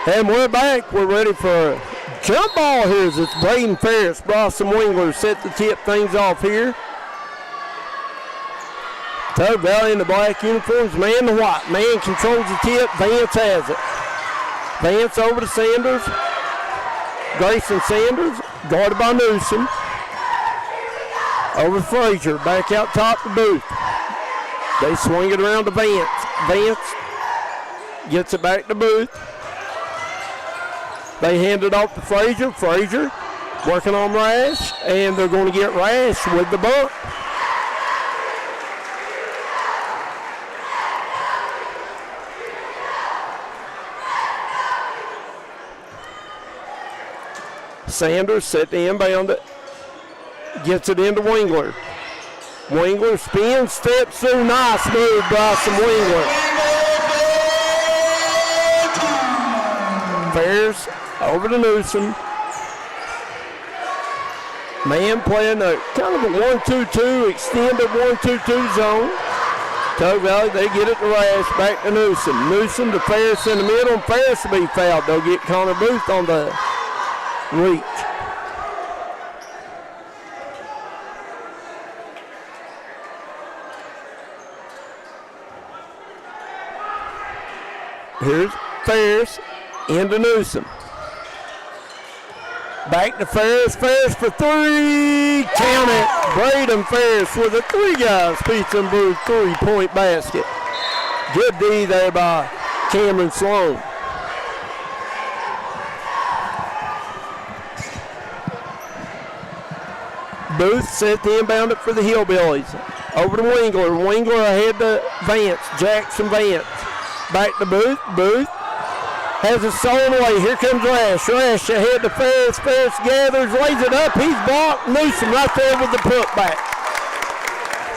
And we're back. We're ready for a jump ball here as it's Braden Ferris. Blossom Wingler set to tip things off here. Tug Valley in the black uniforms, man the white. Man controls the tip. Vance has it. Vance over to Sanders. Grayson Sanders, guarded by Newsom. Over Frazier, back out top to Booth. They swing it around to Vance. Vance gets it back to Booth. They hand it off to Frazier. Frazier working on Rash, and they're going to get Rash with the bump. Sanders set the inbound it. Gets it into Wingler. Wingler spins, steps through. Nice move by some Wingler. Ferris over to Newsom. Man playing a kind of a 1-2-2, extended 1-2-2 zone. Tug Valley, they get it to Rash, back to Newsom. Newsom to Ferris in the middle, and Ferris will be fouled. They'll get Connor Booth on the reach. Here's Ferris into Newsom. Back to Ferris. Ferris for three. Count it. Braden Ferris with a Three Guys Pizza and Brew 3-point basket. Good D there by Cameron Sloan. Booth set the inbound it for the Hillbillies. Over to Wingler. Wingler ahead to Vance. Jackson Vance. Back to Booth. Booth has it stolen away. Here comes Rash. Rash ahead to Ferris. Ferris gathers, lays it up. He's blocked. Newsom right there with the putback.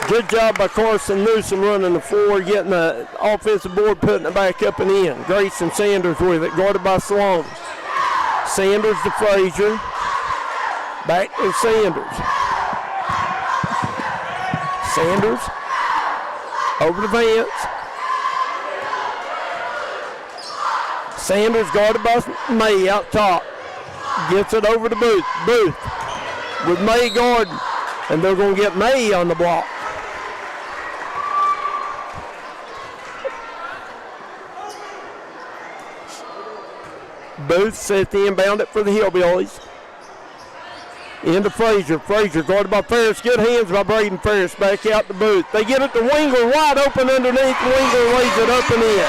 Good job by Carson Newsom running the floor, getting the offensive board, putting it back up and in. Grayson Sanders with it, guarded by Sloan. Sanders to Frazier. Back to Sanders. Sanders over to Vance. Sanders guarded by May out top. Gets it over to Booth. Booth with May guarding. And they're going to get May on the block. Booth set the inbound it for the Hillbillies. Into Frazier. Frazier guarded by Ferris. Good hands by Braden Ferris. Back out to Booth. They get it to Wingler wide open underneath. Wingler lays it up and in.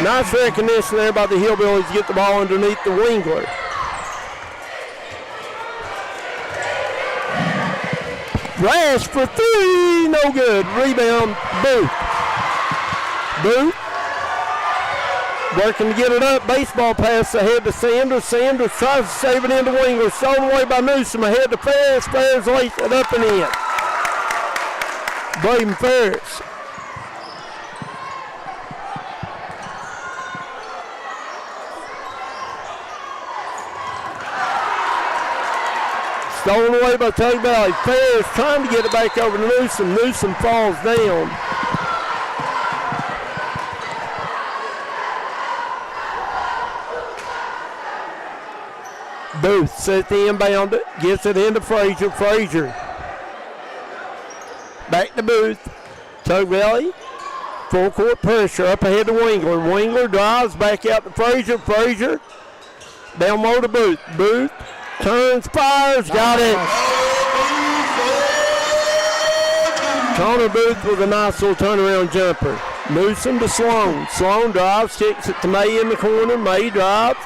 Nice recognition there by the Hillbillies to get the ball underneath the Wingler. Rash for three. No good. Rebound Booth. Booth working to get it up. Baseball pass ahead to Sanders. Sanders tries to save it into Wingler. Stolen away by Newsom. Ahead to Ferris. Ferris lays it up and in. Braden Ferris. Stolen away by Tug Valley. Ferris trying to get it back over to Newsom. Newsom falls down. Booth set the inbound, gets it into Frazier. Frazier back to Booth. Tug Valley, full court pressure up ahead to Wingler. Wingler drives back out to Frazier. Frazier down low to Booth. Booth turns, fires, got it. Connor Booth with a nice little turnaround jumper. Newsom to Sloan. Sloan drives, kicks it to May in the corner. May drives.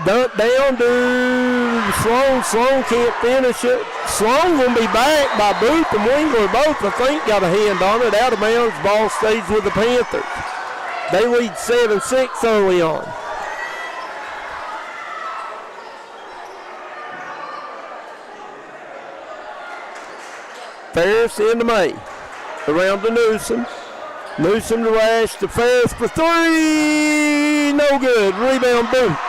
Dunk down to Sloan. Sloan can't finish it. Sloan will be back by Booth and Wingler. Both, I think, got a hand on it. Out of bounds. Ball stays with the Panthers. They lead 7-6 early on. Ferris into May. Around to Newsom. Newsom to Rash to Ferris for three. No good. Rebound Booth.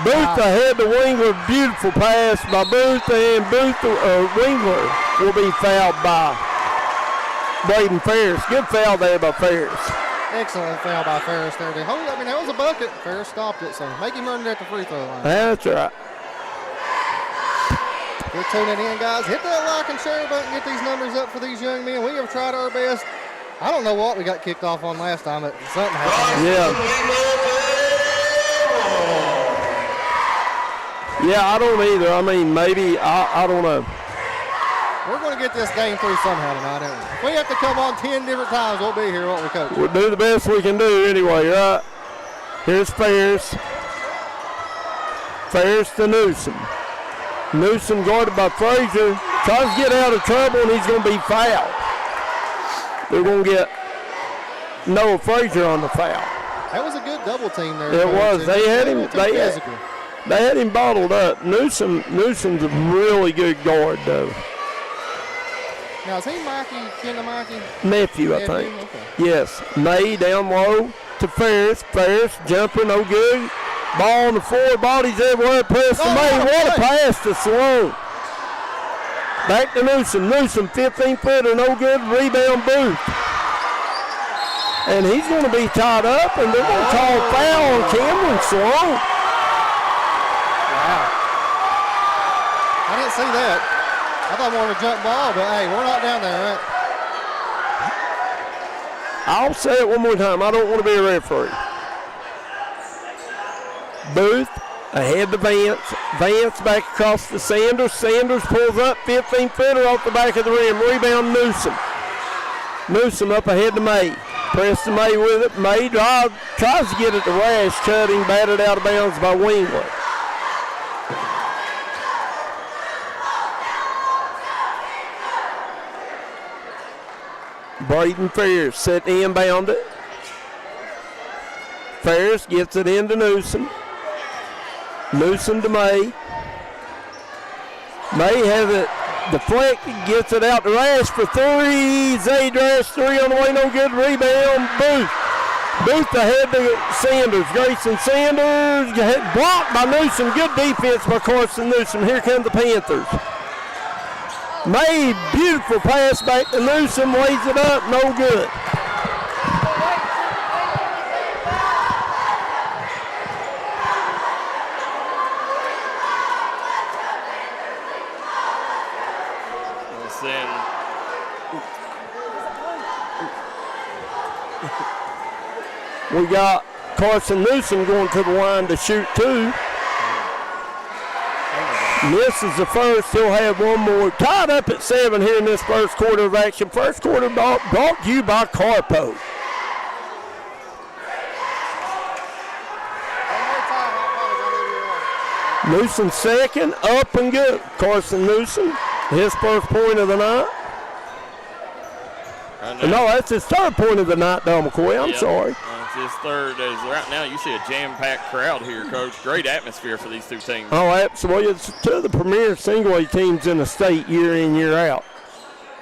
Booth ahead to Wingler. Beautiful pass by Booth, and Wingler will be fouled by Braden Ferris. Good foul there by Ferris. Excellent foul by Ferris there. That was a bucket. Ferris stopped it, so make him run it at the free throw line. That's right. You're tuning in, guys. Hit that like and share button. Get these numbers up for these young men. We have tried our best. I don't know what we got kicked off on last time, but something happened. Yeah. Yeah, I don't either. I mean, maybe, I don't know. We're going to get this game through somehow tonight, aren't we? If we have to come on 10 different times, we'll be here, won't we, Coach? We'll do the best we can do anyway, right? Here's Ferris. Ferris to Newsom. Newsom guarded by Frazier. Tries to get out of trouble, and he's going to be fouled. They're going to get Noah Frazier on the foul. That was a good double team there. It was. They had him. They had him bottled up. Newsom's a really good guard, though. Now, is he Ken Mikey? Nephew, I think. Okay. Yes. May down low to Ferris. Ferris jumper, no good. Ball on the floor, bodies everywhere. Press to May. What a pass to Sloan. Back to Newsom. Newsom, 15-footer, no good. Rebound Booth. And he's going to be tied up, and they're going to call a foul on Cameron Sloan. Wow. I didn't see that. I thought more of a jump ball, but hey, we're not down there, right? I'll say it one more time. I don't want to be a referee. Booth ahead to Vance. Vance back across to Sanders. Sanders pulls up, 15-footer off the back of the rim. Rebound Newsom. Newsom up ahead to May. Press to May with it. May tries to get it to Rash. Cutting, batted out of bounds by Wingler. Braden Ferris set to inbound it. Ferris gets it into Newsom. Newsom to May. May has it deflected, gets it out to Rash for three. Zadrash, three on the way, no good. Rebound, Booth. Booth ahead to Sanders. Grayson Sanders blocked by Newsom. Good defense by Carson Newsom. Here come the Panthers. May, beautiful pass back to Newsom, lays it up, no good. We got Carson Newsom going to the line to shoot two. Misses the first. He'll have one more. Tied up at 7 here in this first quarter of action. First quarter brought to you by Carpo. Newsom second, up and good. Carson Newsom, his first point of the night. No, that's his third point of the night, though, McCoy. I'm sorry. It's his third. Right now, you see a jam-packed crowd here, Coach. Great atmosphere for these two teams. Oh, absolutely. It's two of the premier single-A teams in the state year in, year out.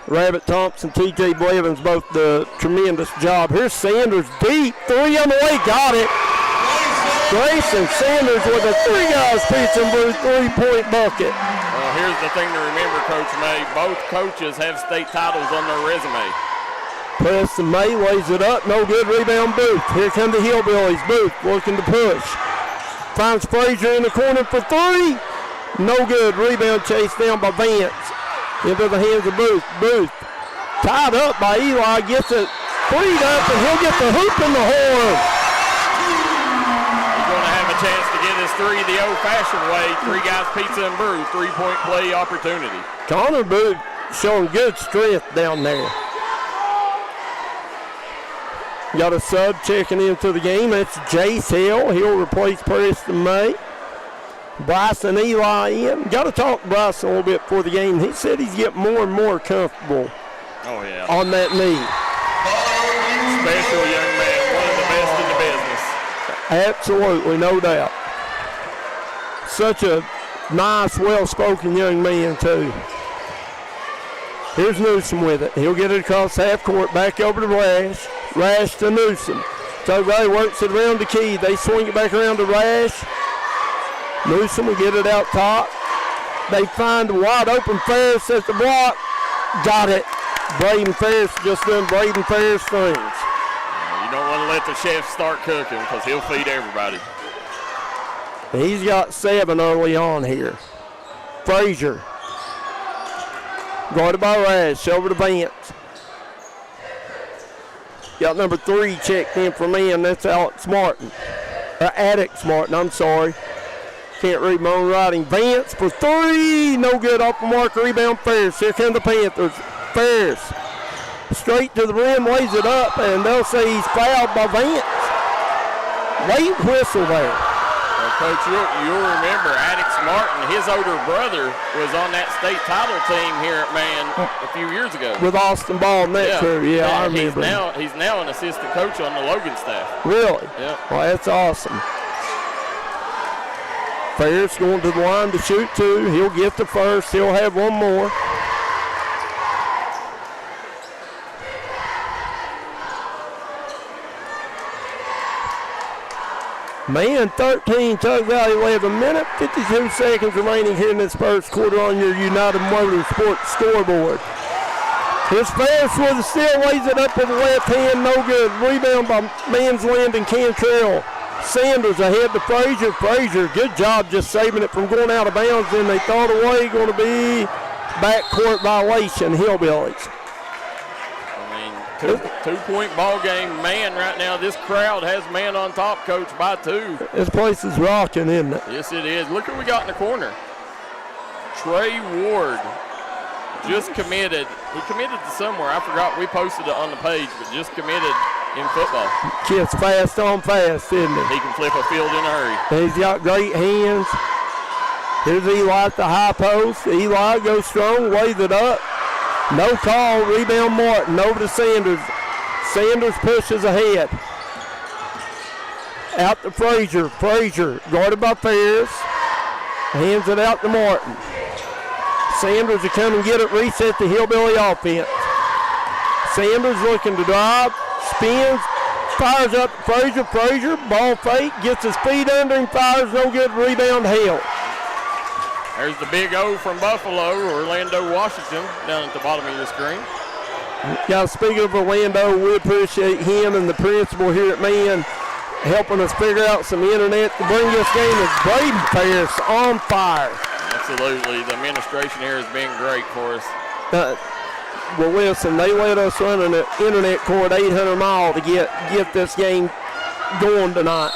Rabbit Thompson, T.J. Blevins both do a tremendous job. Here's Sanders deep. Three on the way. Got it. Grayson Sanders with a three-guys pitching blue three-point bucket. Well, here's the thing to remember, Coach May. Both coaches have state titles on their resume. Preston May lays it up. No good. Rebound Booth. Here come the Hillbillies. Booth looking to push. Finds Frazier in the corner for three. No good. Rebound chased down by Vance. Into the hands of Booth. Booth tied up by Eli. Gets it freed up, and he'll get the hoop in the horn. He's going to have a chance to get his three the old-fashioned way. Three guys pizza and brew. Three-point play opportunity. Connor Booth showing good strength down there. Got a sub checking into the game. That's Jace Hill. He'll replace Preston May. Bryson Eli in. Got to talk to Bryson a little bit before the game. He said he's getting more and more comfortable on that knee. Special young man, one of the best in the business. Absolutely, no doubt. Such a nice, well-spoken young man, too. Here's Newsom with it. He'll get it across half court, back over to Rash. Rash to Newsom. Tug Valley works it around the key. They swing it back around to Rash. Newsom will get it out top. They find a wide open Ferris at the block. Got it. Braden Ferris just doing Braden Ferris things. You You don't want to let the chef start cooking because he'll feed everybody. He's got 7 early on here. Frazier. Guarded by Rash. Over to Vance. Got number 3 checked in for men. That's Alex Martin. Addix Martin, I'm sorry. Can't read my own writing. Vance for 3. No good off the mark. Rebound Ferris. Here come the Panthers. Ferris. Straight to the rim. Lays it up. And they'll say he's fouled by Vance. Late whistle there. Well, Coach, you'll remember Addix Martin, his older brother, was on that state title team here at Man a few years ago. With Austin Ball and that crew. Yeah, I remember. He's now an assistant coach on the Logan staff. Really? Yeah. Well, that's awesome. Ferris going to the line to shoot 2. He'll get the first. He'll have one more. Man, 13, Tug Valley 11, minute 52 seconds remaining here in this first quarter on your United Motorsports scoreboard. Here's Ferris with the steal, lays it up with the left hand, no good. Rebound by Mansland and Cantrell. Sanders ahead to Frazier. Frazier, good job just saving it from going out of bounds. Then they throw it away, going to be backcourt violation, Hillbillies. Two-point ball game. Man, right now, this crowd has man on top, Coach, by 2. This place is rocking, isn't it? Yes, it is. Look who we got in the corner. Trey Ward just committed. He committed to somewhere. I forgot. We posted it on the page, but just committed in football. Kid's fast on fast, isn't he? He can flip a field in a hurry. He's got great hands. Here's Eli at the high post. Eli goes strong, lays it up. No call, rebound Martin, over to Sanders. Sanders pushes ahead. Out to Frazier. Frazier guarded by Ferris. Hands it out to Martin. Sanders will come and get it, reset the Hillbilly offense. Sanders looking to drive, spins, fires up to Frazier. Frazier, ball fake, gets his feet under him, fires, no good, rebound held. There's the big O from Buffalo, Orlando, Washington, down at the bottom of your screen. Guys, speaking of Orlando, we appreciate him and the principal here at Man helping us figure out some internet to bring this game as Braden Ferris on fire. Absolutely. The administration here has been great for us. Well, listen, they let us run an internet cord 800 miles to get this game going tonight.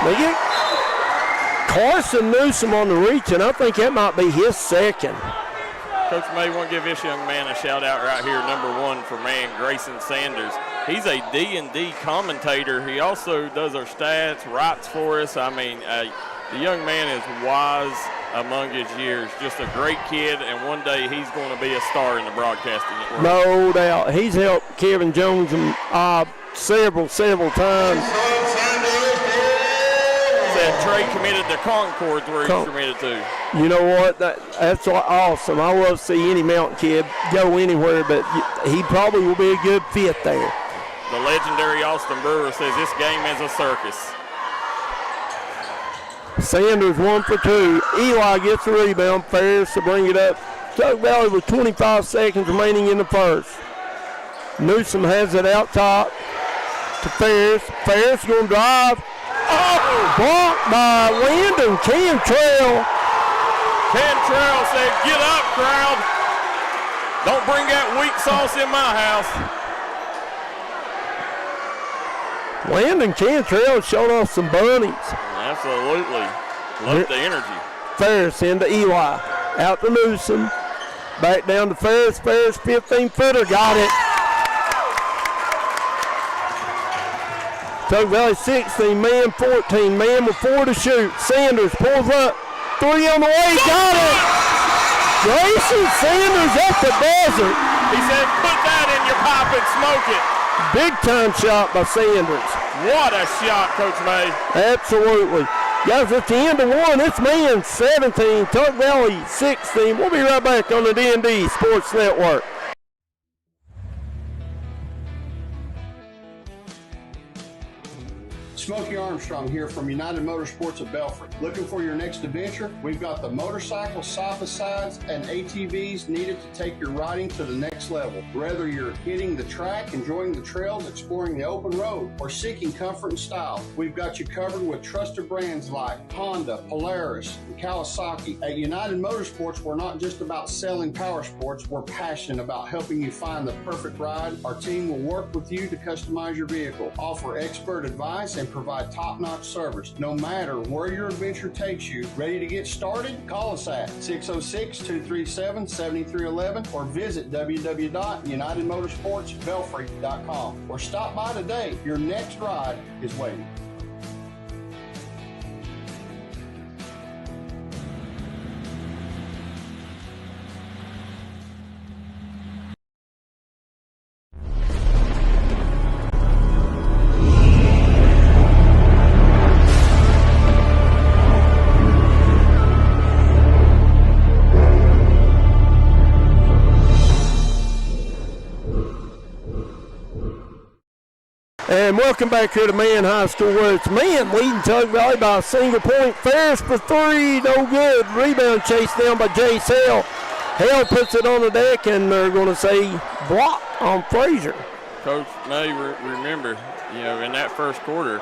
They get Carson Newsom on the reach, and I think that might be his second. Coach may want to give this young man a shout out right here, number 1 for Man, Grayson Sanders. He's a D&D commentator. He also does our stats, writes for us. I mean, the young man is wise among his years. Just a great kid, and one day he's going to be a star in the broadcasting world. No doubt. He's helped Kevin Jones several times. Trey committed to Concord's where he's committed to. You know what? That's awesome. I love to see any mountain kid go anywhere, but he probably will be a good fit there. The legendary Austin Brewer says this game is a circus. Sanders 1 for 2. Eli gets the rebound. Ferris to bring it up. Tug Valley with 25 seconds remaining in the first. Newsom has it out top to Ferris. Ferris going to drive. Oh, blocked by Landon Cantrell. Cantrell said, "Get up, crowd. Don't bring that weak sauce in my house." Landon Cantrell showed off some bunnies. Absolutely. Love the energy. Ferris into Eli. Out to Newsom. Back down to Ferris. Ferris 15-footer. Got it. Tug Valley 16, Man 14, Man with 4 to shoot. Sanders pulls up, 3 on the way, got it! Grayson Sanders at the buzzer. He said, put that in your pipe and smoke it. Big time shot by Sanders. What a shot, Coach May. Absolutely. Guys, at the end of 1, it's Man 17, Tug Valley 16. We'll be right back on the D&D Sports Network. Smokey Armstrong here from United Motorsports of Belfry. Looking for your next adventure? We've got the motorcycles, side-by-sides, and ATVs needed to take your riding to the next level. Whether you're hitting the track, enjoying the trails, exploring the open road, or seeking comfort and style, we've got you covered with trusted brands like Honda, Polaris, and Kawasaki. At United Motorsports, we're not just about selling power sports, we're passionate about helping you find the perfect ride. Our team will work with you to customize your vehicle, offer expert advice, and provide top-notch service. No matter where your adventure takes you, ready to get started? Call us at 606-237-7311 or visit www.unitedmotorsportsbelfry.com or stop by today. Your next ride is waiting. And welcome back here to Man High School, where it's Man leading Tug Valley by a single point. Ferris for three, no good. Rebound chased down by Jace Hale. Hale puts it on the deck, and they're going to say block on Frazier. Coach may remember, in that first quarter,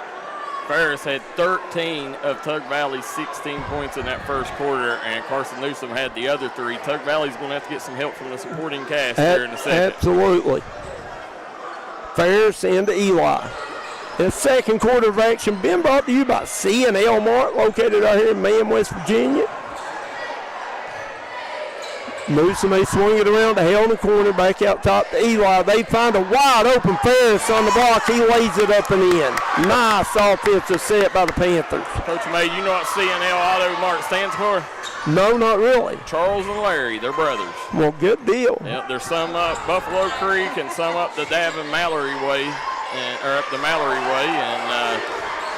Ferris had 13 of Tug Valley's 16 points in that first quarter, and Carson Newsom had the other 3. Tug Valley's going to have to get some help from the supporting cast here in the second. Absolutely. Ferris into Eli. The second quarter of action been brought to you by C&L Mart, located out here in Man, West Virginia. Newsom, they swing it around to Hale in the corner, back out top to Eli. They find a wide open Ferris on the block. He lays it up and in. Nice offensive set by the Panthers. Coach May, you know what C&L Auto Mart stands for? No, not really. Charles and Larry, they're brothers. Well, good deal. Yep, there's some up Buffalo Creek and some up the Davin Mallory Way, or up the Mallory Way, and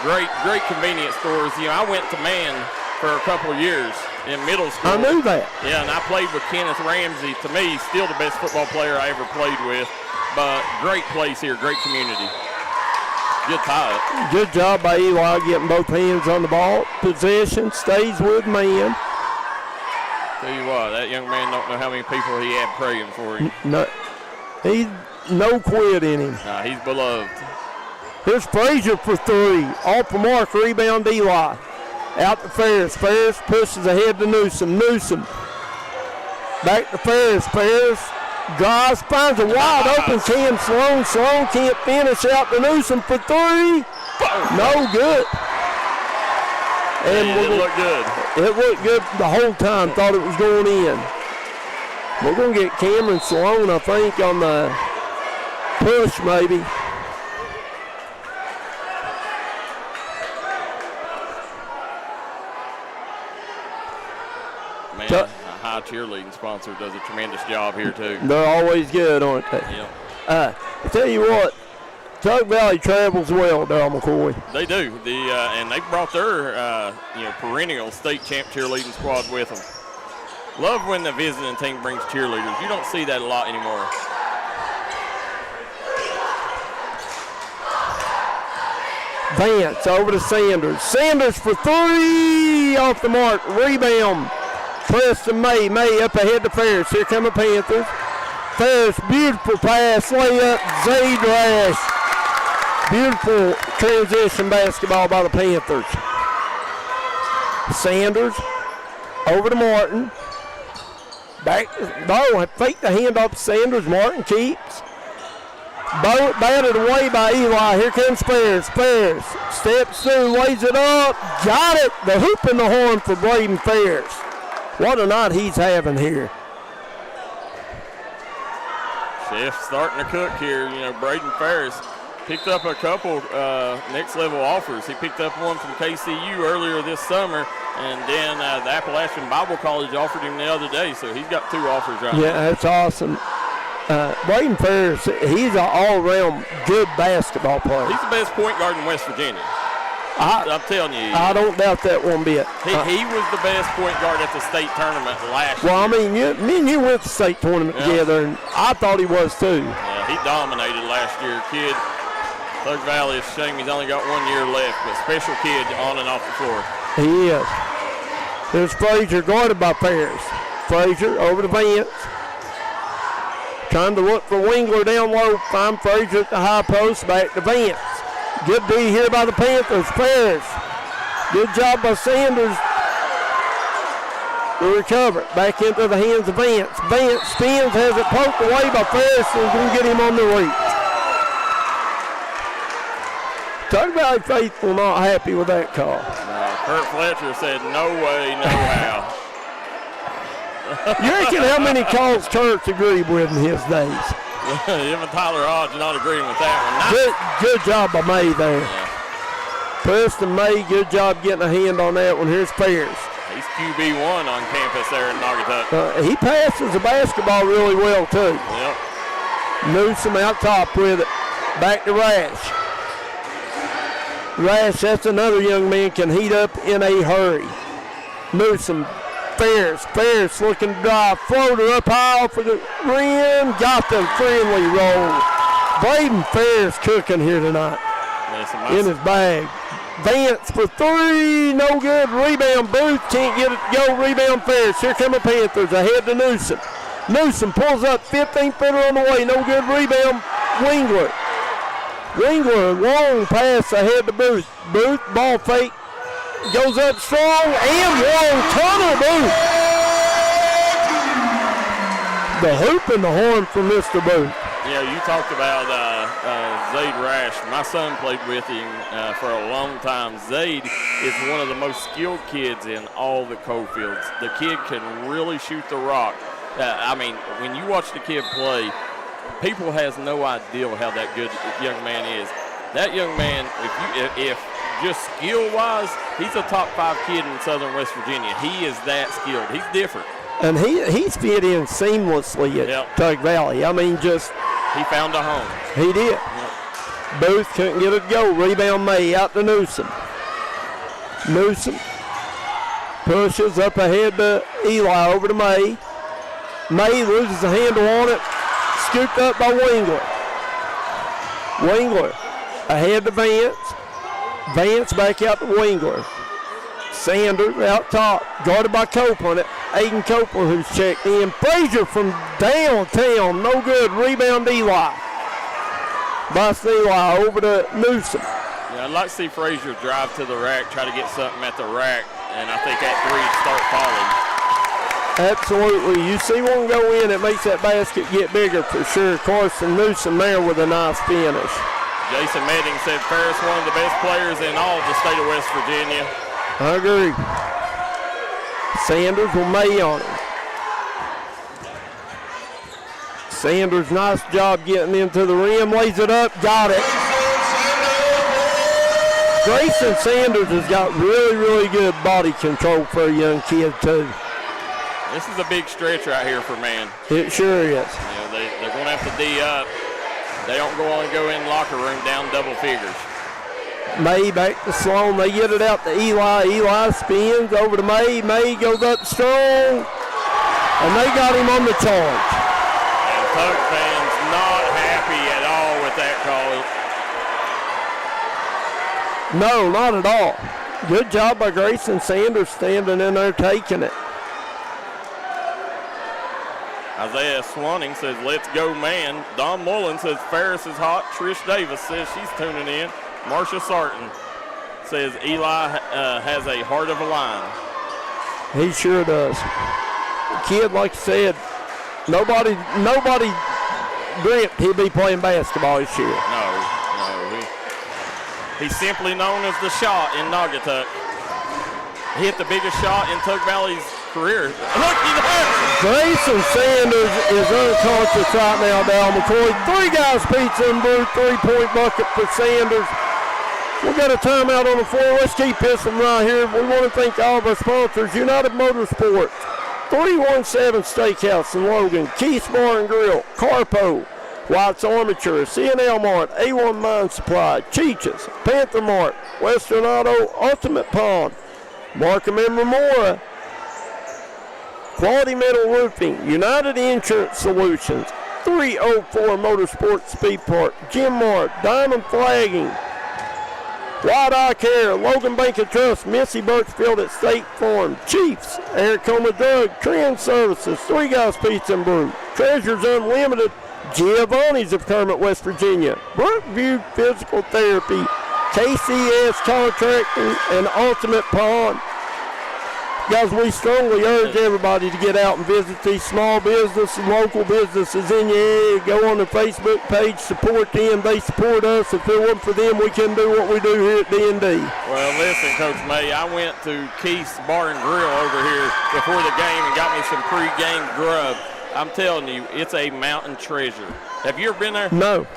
great convenience stores. I went to Man for a couple of years in middle school. I knew that. Yeah, and I played with Kenneth Ramsey. To me, still the best football player I ever played with. But great place here, great community. Good tie. Good job by Eli getting both hands on the ball. Possession stays with Man. Tell you what, that young man don't know how many people he had praying for him. No, he's no quit in him. Nah, he's beloved. Here's Frazier for three. Off the mark, rebound Eli. Out to Ferris. Ferris pushes ahead to Newsom. Newsom. Back to Ferris. Ferris drives, finds a wide open Cam Sloan. Sloan can't finish. Out to Newsom for three. No good. And it looked good. It looked good the whole time. Thought it was going in. We're going to get Cameron Sloan, I think, on the push maybe. Man, a high cheerleading sponsor does a tremendous job here, too. They're always good, aren't they? Yep. I tell you what, Tug Valley travels well, Darryl McCoy. They do. And they brought their perennial state champ cheerleading squad with them. Love when the visiting team brings cheerleaders. You don't see that a lot anymore. Vance over to Sanders. Sanders for three, off the mark, rebound. Preston May. May up ahead to Ferris. Here come the Panthers. Ferris, beautiful pass, layup, Zadrash. Beautiful transition basketball by the Panthers. Sanders over to Martin. Back, fake the handoff to Sanders. Martin keeps. Batted away by Eli. Here comes Ferris. Ferris steps through, lays it up. Got it. The hoop in the horn for Braden Ferris. What a night he's having here. Chef starting to cook here. Braden Ferris picked up a couple next-level offers. He picked up one from KCU earlier this summer, and then the Appalachian Bible College offered him the other day, so he's got 2 offers right now. Yeah, that's awesome. Braden Ferris, he's an all-around good basketball player. He's the best point guard in West Virginia. I'm telling you. I don't doubt that one bit. He was the best point guard at the state tournament last year. Well, I mean, me and you went to the state tournament together, and I thought he was too. Yeah, he dominated last year. Kid Tug Valley, it's a shame he's only got 1 year left, but special kid on and off the floor. He is. There's Frazier guarded by Ferris. Frazier over to Vance. Trying to look for Wingler down low. Find Frazier at the high post. Back to Vance. Good D here by the Panthers. Ferris. Good job by Sanders. To recover. Back into the hands of Vance. Vance spins, has it poked away by Ferris, and going to get him on the reach. Tug Valley faithful not happy with that call. Kurt Fletcher said, no way, no how. You reckon how many calls Kurt's agreed with in his days? Even Tyler Hodge not agreeing with that one. Good job by May there. Yeah. Preston May, good job getting a hand on that one. Here's Ferris. He's QB1 on campus there in Naugatuck. He passes the basketball really well, too. Yep. Newsom out top with it. Back to Rash. Rash, that's another young man, can heat up in a hurry. Newsom, Ferris looking to drive. Floater up high for the rim. Got the friendly roll. Braden Ferris cooking here tonight. In his bag. Vance for three, no good. Rebound, Booth can't get it to go. Rebound, Ferris. Here come the Panthers ahead to Newsom. Newsom pulls up, 15-footer on the way, no good. Rebound, Wingler. Wingler, long pass ahead to Booth. Booth, ball fake, goes up strong, and long tunnel, Booth. The hoop and the horn from Mr. Booth. Yeah, you talked about Zaid Rash. My son played with him for a long time. Zaid is one of the most skilled kids in all the Cofields. The kid can really shoot the rock. I mean, when you watch the kid play, people has no idea how that good young man is. That young man, if just skill-wise, he's a top 5 kid in Southern West Virginia. He is that skilled. He's different. And he's fit in seamlessly at Tug Valley. I mean, just... He found a home. He did. Yep. Booth couldn't get it to go. Rebound May out to Newsom. Newsom pushes up ahead to Eli, over to May. May loses the handle on it. Scooped up by Wingler. Wingler ahead to Vance. Vance back out to Wingler. Sanders out top, guarded by Copeland. Aiden Copeland who's checked in. Frazier from downtown, no good. Rebound Eli. Bust Eli over to Newsom. Yeah, I'd like to see Frazier drive to the rack, try to get something at the rack, and I think that three start falling. Absolutely. You see one go in, it makes that basket get bigger for sure. Carson Newsom there with a nice finish. Jason Medding said Ferris one of the best players in all of the state of West Virginia. I agree. Sanders will May on him. Sanders, nice job getting into the rim, lays it up, got it. Grayson Sanders has got really, really good body control for a young kid too. This is a big stretch right here for man. It sure is. Yeah, they're going to have to D up. They don't go in the locker room down double figures. May back to Sloan. They get it out to Eli. Eli spins over to May. May goes up strong. And they got him on the charge. And Tug fans not happy at all with that call. No, not at all. Good job by Grayson Sanders standing in there taking it. Isaiah Swanning says, let's go, man. Don Mullen says, Ferris is hot. Trish Davis says she's tuning in. Marcia Sarton says, Eli has a heart of a lion. He sure does. The kid, like I said, nobody dreamt he'd be playing basketball this year. No. He's simply known as the Shot in Naugatuck. He hit the biggest shot in Tug Valley's career. Looky there! Grayson Sanders is unconscious right now, Dal McCoy. 3 guys pizza and brew, 3-point bucket for Sanders. We got a timeout on the floor. Let's keep this one right here. We want to thank all of our sponsors. United Motorsports, 317 Steakhouse in Logan, Keith's Bar and Grill, Carpo, White's Armature, CNL Mart, A1 Mine Supply, Cheech's, Panther Mart, Western Auto, Ultimate Pond, Markham and Remora, Quality Metal Roofing, United Insurance Solutions, 304 Motorsports Speed Park, Jim Mart, Diamond Flagging, White Eye Care, Logan Bank and Trust, Missy Birchfield at State Farm, Chiefs, Eric Coma Drug, Trend Services, Three Guys Pizza and Brew, Treasures Unlimited, Giovanni's of Kermit, West Virginia, Brookview Physical Therapy, KCS Contracting, and Ultimate Pond. Guys, we strongly urge everybody to get out and visit these small businesses, local businesses in your area. Go on their Facebook page, support them. They support us. If it wasn't for them, we couldn't do what we do here at D&D. Well, listen, Coach May, I went to Keith's Bar and Grill over here before the game and got me some pre-game grub. I'm telling you, it's a mountain treasure. Have you ever been there? No.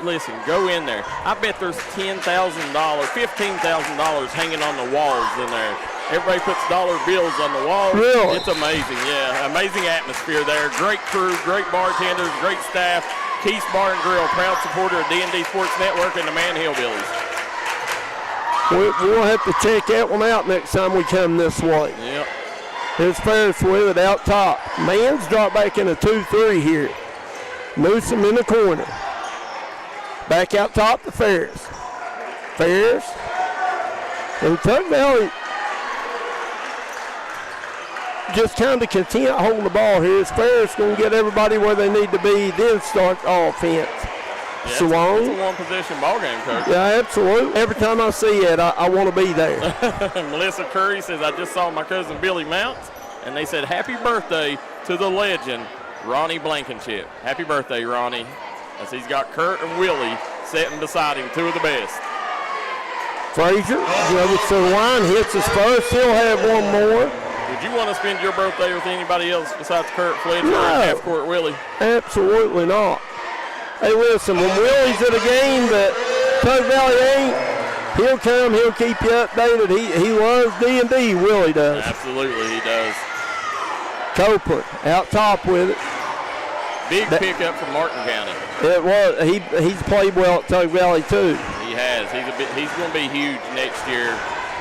Listen, go in there. I bet there's $10,000, $15,000 hanging on the walls in there. Everybody puts dollar bills on the wall. Really? It's amazing, yeah. Amazing atmosphere there. Great crew, great bartenders, great staff. Keith's Bar and Grill, proud supporter of D&D Sports Network and the Man Hillbillies. We'll have to check that one out next time we come this way. Yep. Here's Ferris with it out top. Man's dropped back in a 2-3 here. Newsom in the corner. Back out top to Ferris. Ferris. And Tug Valley just kind of content holding the ball here. Is Ferris going to get everybody where they need to be, then start offense. Yeah, Salone. It's a one-possession ball game, Coach. Yeah, absolutely. Every time I see it, I want to be there. Melissa Curry says, I just saw my cousin Billy Mounts, and they said, happy birthday to the legend, Ronnie Blankenship. Happy birthday, Ronnie. As he's got Kurt and Willie sitting beside him, two of the best. Frazier goes to the line, hits his first. He'll have one more. Would you want to spend your birthday with anybody else besides Kurt Fletcher No. and half-court Willie? Absolutely not. Hey, listen, when Willie's at a game that Tug Valley ain't, he'll come, he'll keep you updated. He loves D&D, Willie does. Absolutely, he does. Copeland out top with it. Big pickup from Martin County. It was. He's played well at Tug Valley too. He has. He's going to be huge next year,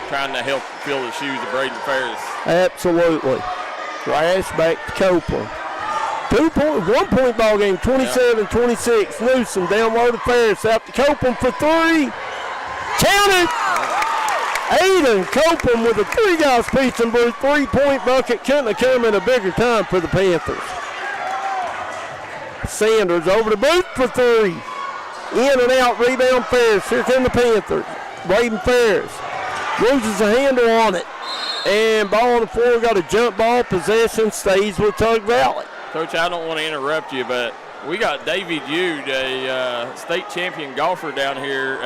trying to help fill the shoes of Braden Ferris. Absolutely. Rash back to Copeland. 1-point ball game, 27-26. Newsom down low to Ferris, out to Copeland for three. Count it! Aiden Copeland with a Three Guys Pizza and Brew 3-point bucket. Couldn't have come in a bigger time for the Panthers. Sanders over to Booth for three. In and out, rebound Ferris. Here come the Panthers. Braden Ferris loses a handle on it. And ball on the floor, got a jump ball. Possession stays with Tug Valley. Coach, I don't want to interrupt you, but we got Davey Jude, a state champion golfer down here.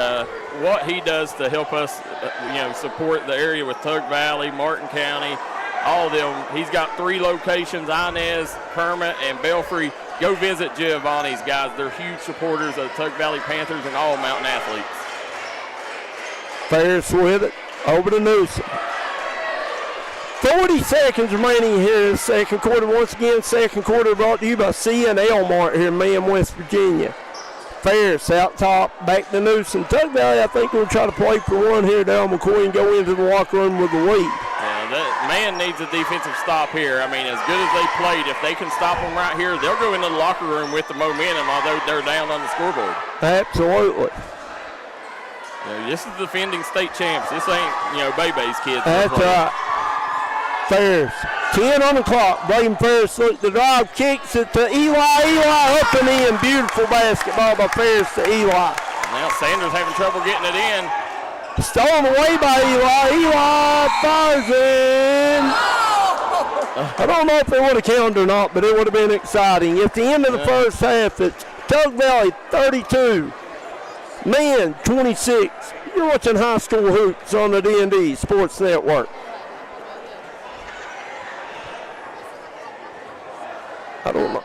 What he does to help us, support the area with Tug Valley, Martin County, all of them. He's got 3 locations, Inez, Kermit, and Belfry. Go visit Giovanni's, guys. They're huge supporters of the Tug Valley Panthers and all mountain athletes. Ferris with it, over to Newsom. 40 seconds remaining here in the second quarter. Once again, second quarter brought to you by C&L Mart here in Mayhem, West Virginia. Ferris out top, back to Newsom. Tug Valley, I think, will try to play for one here. Dale McCoy and go into the locker room with the lead. Yeah, that man needs a defensive stop here. I mean, as good as they played, if they can stop them right here, they'll go into the locker room with the momentum, although they're down on the scoreboard. Absolutely. This is defending state champs. This ain't, Bebe's kids. That's right. Ferris, 10 on the clock. Braden Ferris looks the drive, kicks it to Eli. Eli up and in. Beautiful basketball by Ferris to Eli. Now Sanders having trouble getting it in. Stolen away by Eli. Eli fires in. I don't know if it would have counted or not, but it would have been exciting. At the end of the first half, it's Tug Valley 32, Man 26. You're watching high school hoops on the D&D Sports Network. I don't know.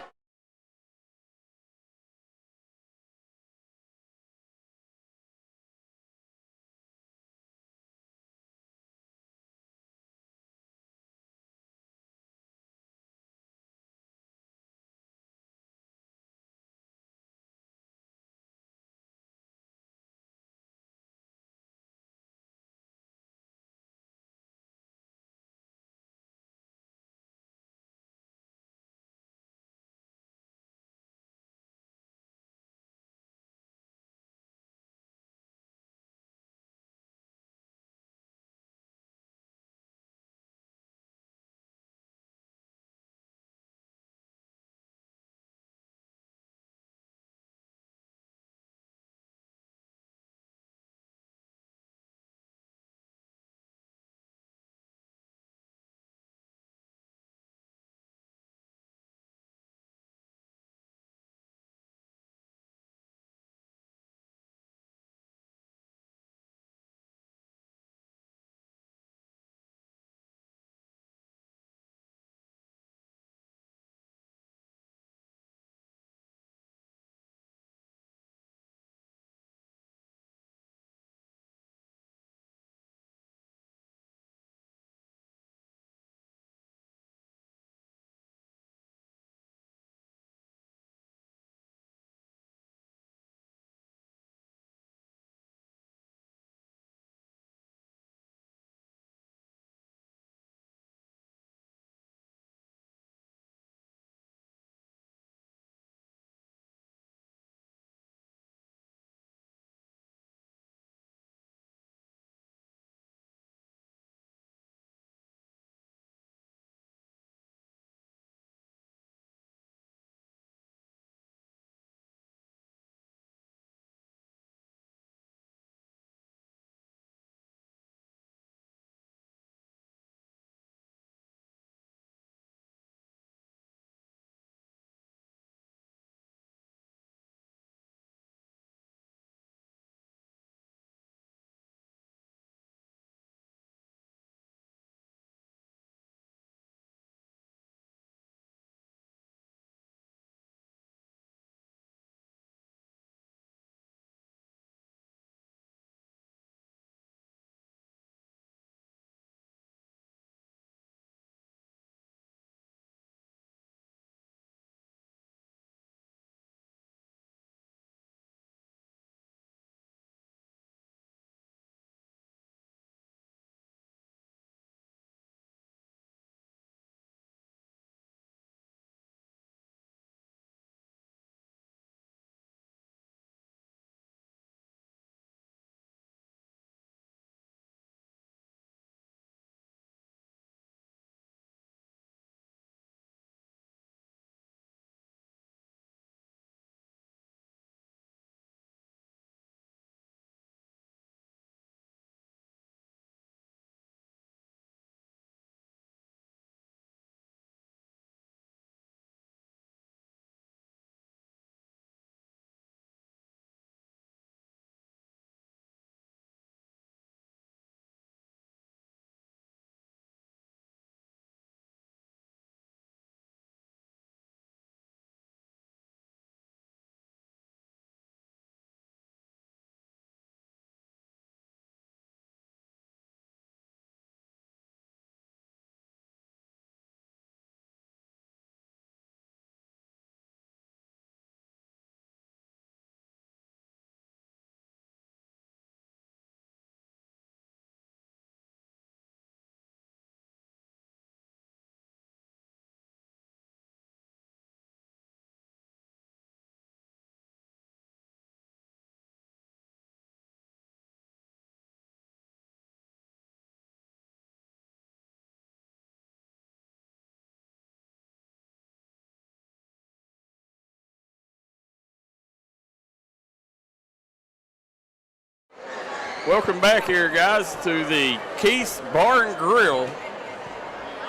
Welcome back here, guys, to the Keith's Bar and Grill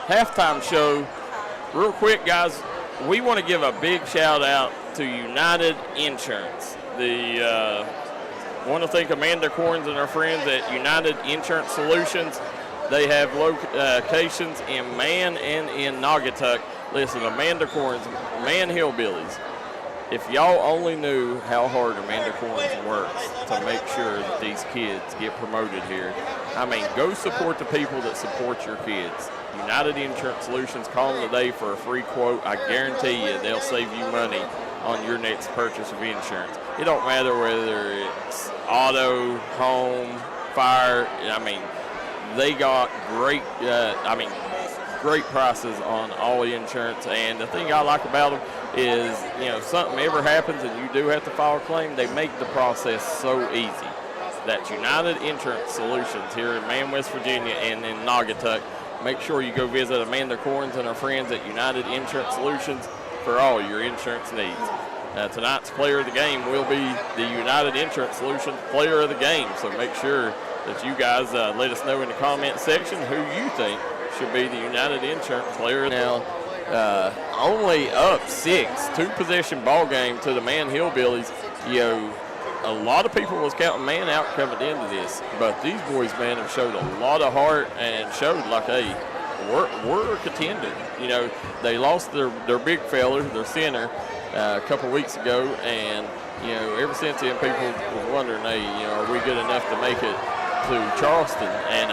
halftime show. Real quick, guys, we want to give a big shout out to United Insurance. Want to thank Amanda Corns and our friends at United Insurance Solutions. They have locations in Man and in Naugatuck. Listen, Amanda Corns, Man Hillbillies. If y'all only knew how hard Amanda Corns works to make sure that these kids get promoted here. I mean, go support the people that support your kids. United Insurance Solutions, call them today for a free quote. I guarantee you they'll save you money on your next purchase of insurance. It don't matter whether it's auto, home, fire. I mean, they got great, great prices on all the insurance. And the thing I like about them is, if something ever happens and you do have to file a claim, they make the process so easy. That's United Insurance Solutions here in Man, West Virginia, and in Naugatuck. Make sure you go visit Amanda Corns and our friends at United Insurance Solutions for all your insurance needs. Tonight's player of the game will be the United Insurance Solutions player of the game. So make sure that you guys let us know in the comment section who you think should be the United Insurance player. Now, only up 6, 2-possession ball game to the Man Hillbillies. A lot of people was counting Man out coming into this, but these boys, man, have showed a lot of heart and showed like, hey, we're a contender. They lost their big fella, their center, a couple weeks ago, and ever since then, people was wondering, hey, are we good enough to make it to Charleston? And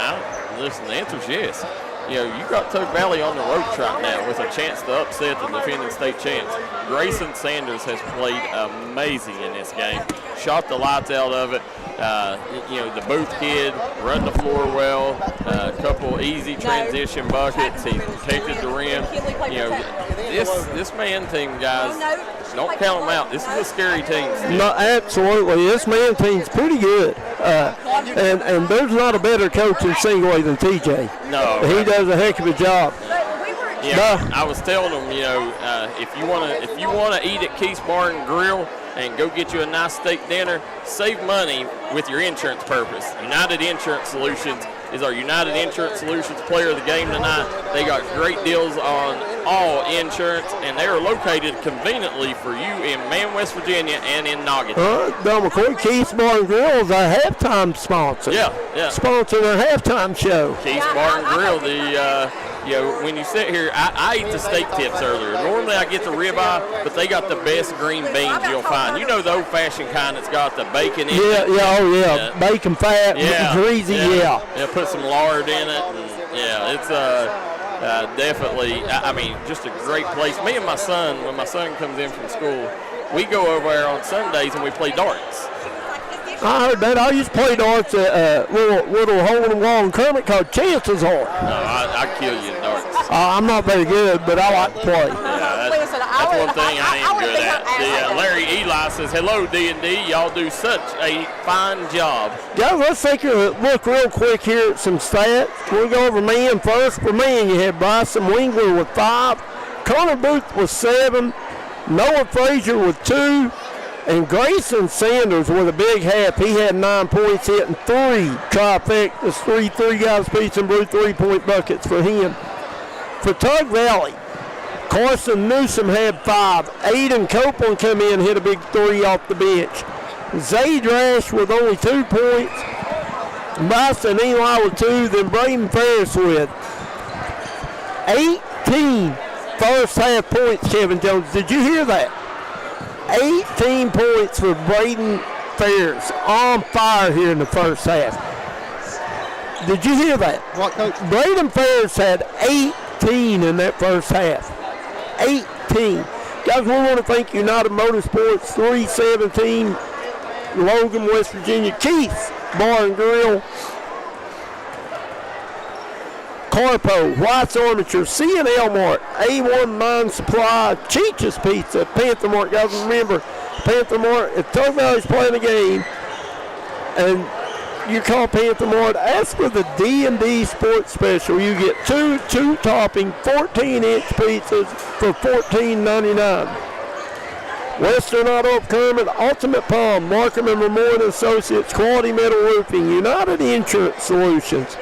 listen, the answer is yes. You got Tug Valley on the ropes right now with a chance to upset the defending state champs. Grayson Sanders has played amazing in this game. Shot the lights out of it. The Booth kid run the floor well. A couple easy transition buckets. He protected the rim. This Man team, guys, don't count them out. This is a scary team. No, absolutely. This Man team's pretty good. And there's not a better coach in Singaway than TJ. No. He does a heck of a job. I was telling them, if you want to eat at Keith's Bar and Grill and go get you a nice steak dinner, save money with your insurance purpose. United Insurance Solutions is our United Insurance Solutions player of the game tonight. They got great deals on all insurance, and they are located conveniently for you in Man, West Virginia, and in Naugatuck. Don McCoy, Keith's Bar and Grill is our halftime sponsor. Yeah. Sponsoring our halftime show. Keith's Bar and Grill, when you sit here, I ate the steak tips earlier. Normally I get the ribeye, but they got the best green beans you'll find. The old-fashioned kind that's got the bacon in it. Bacon fat, greasy, put some lard in it. And, it's definitely, just a great place. Me and my son, when my son comes in from school, we go over there on Sundays and we play darts. I heard that. I used to play darts at little hole-in-the-wall in Kermit called Chances Are. No, I kill you in darts. I'm not very good, but I like to play. That's one thing I ain't good at. Larry Eli says, hello, D&D. Y'all do such a fine job. Guys, let's take a look real quick here at some stats. We'll go over Man first. For Man, you had Bryson Wingler with 5. Connor Booth with 7. Noah Frazier with 2. And Grayson Sanders with a big half. He had 9 points, hitting 3 trifectas, 3 guys piece and blue 3-point buckets for him. For Tug Valley, Carson Newsom had 5. Aiden Copeland come in, hit a big 3 off the bench. Zay Drash with only 2 points. Bryson Eli with 2. Then Braden Ferris with 18 first half points, Kevin Jones. Did you hear that? 18 points for Braden Ferris. On fire here in the first half. Did you hear that? What, Coach? Braden Ferris had 18 in that first half. 18. Guys, we want to thank United Motorsports, 317 Logan, West Virginia. Keith's Bar and Grill. Carpo, White's Armature, C&L Mart, A1 Mine Supply, Cheech's Pizza, Panther Mart. Guys, remember, Panther Mart, if Tug Valley's playing a game and you call Panther Mart, ask for the D&D Sports Special. You get two topping, 14-inch pizzas for $14.99. Western Auto of Kermit, Ultimate Palm, Markham and Ramon Associates, Quality Metal Roofing, United Insurance Solutions,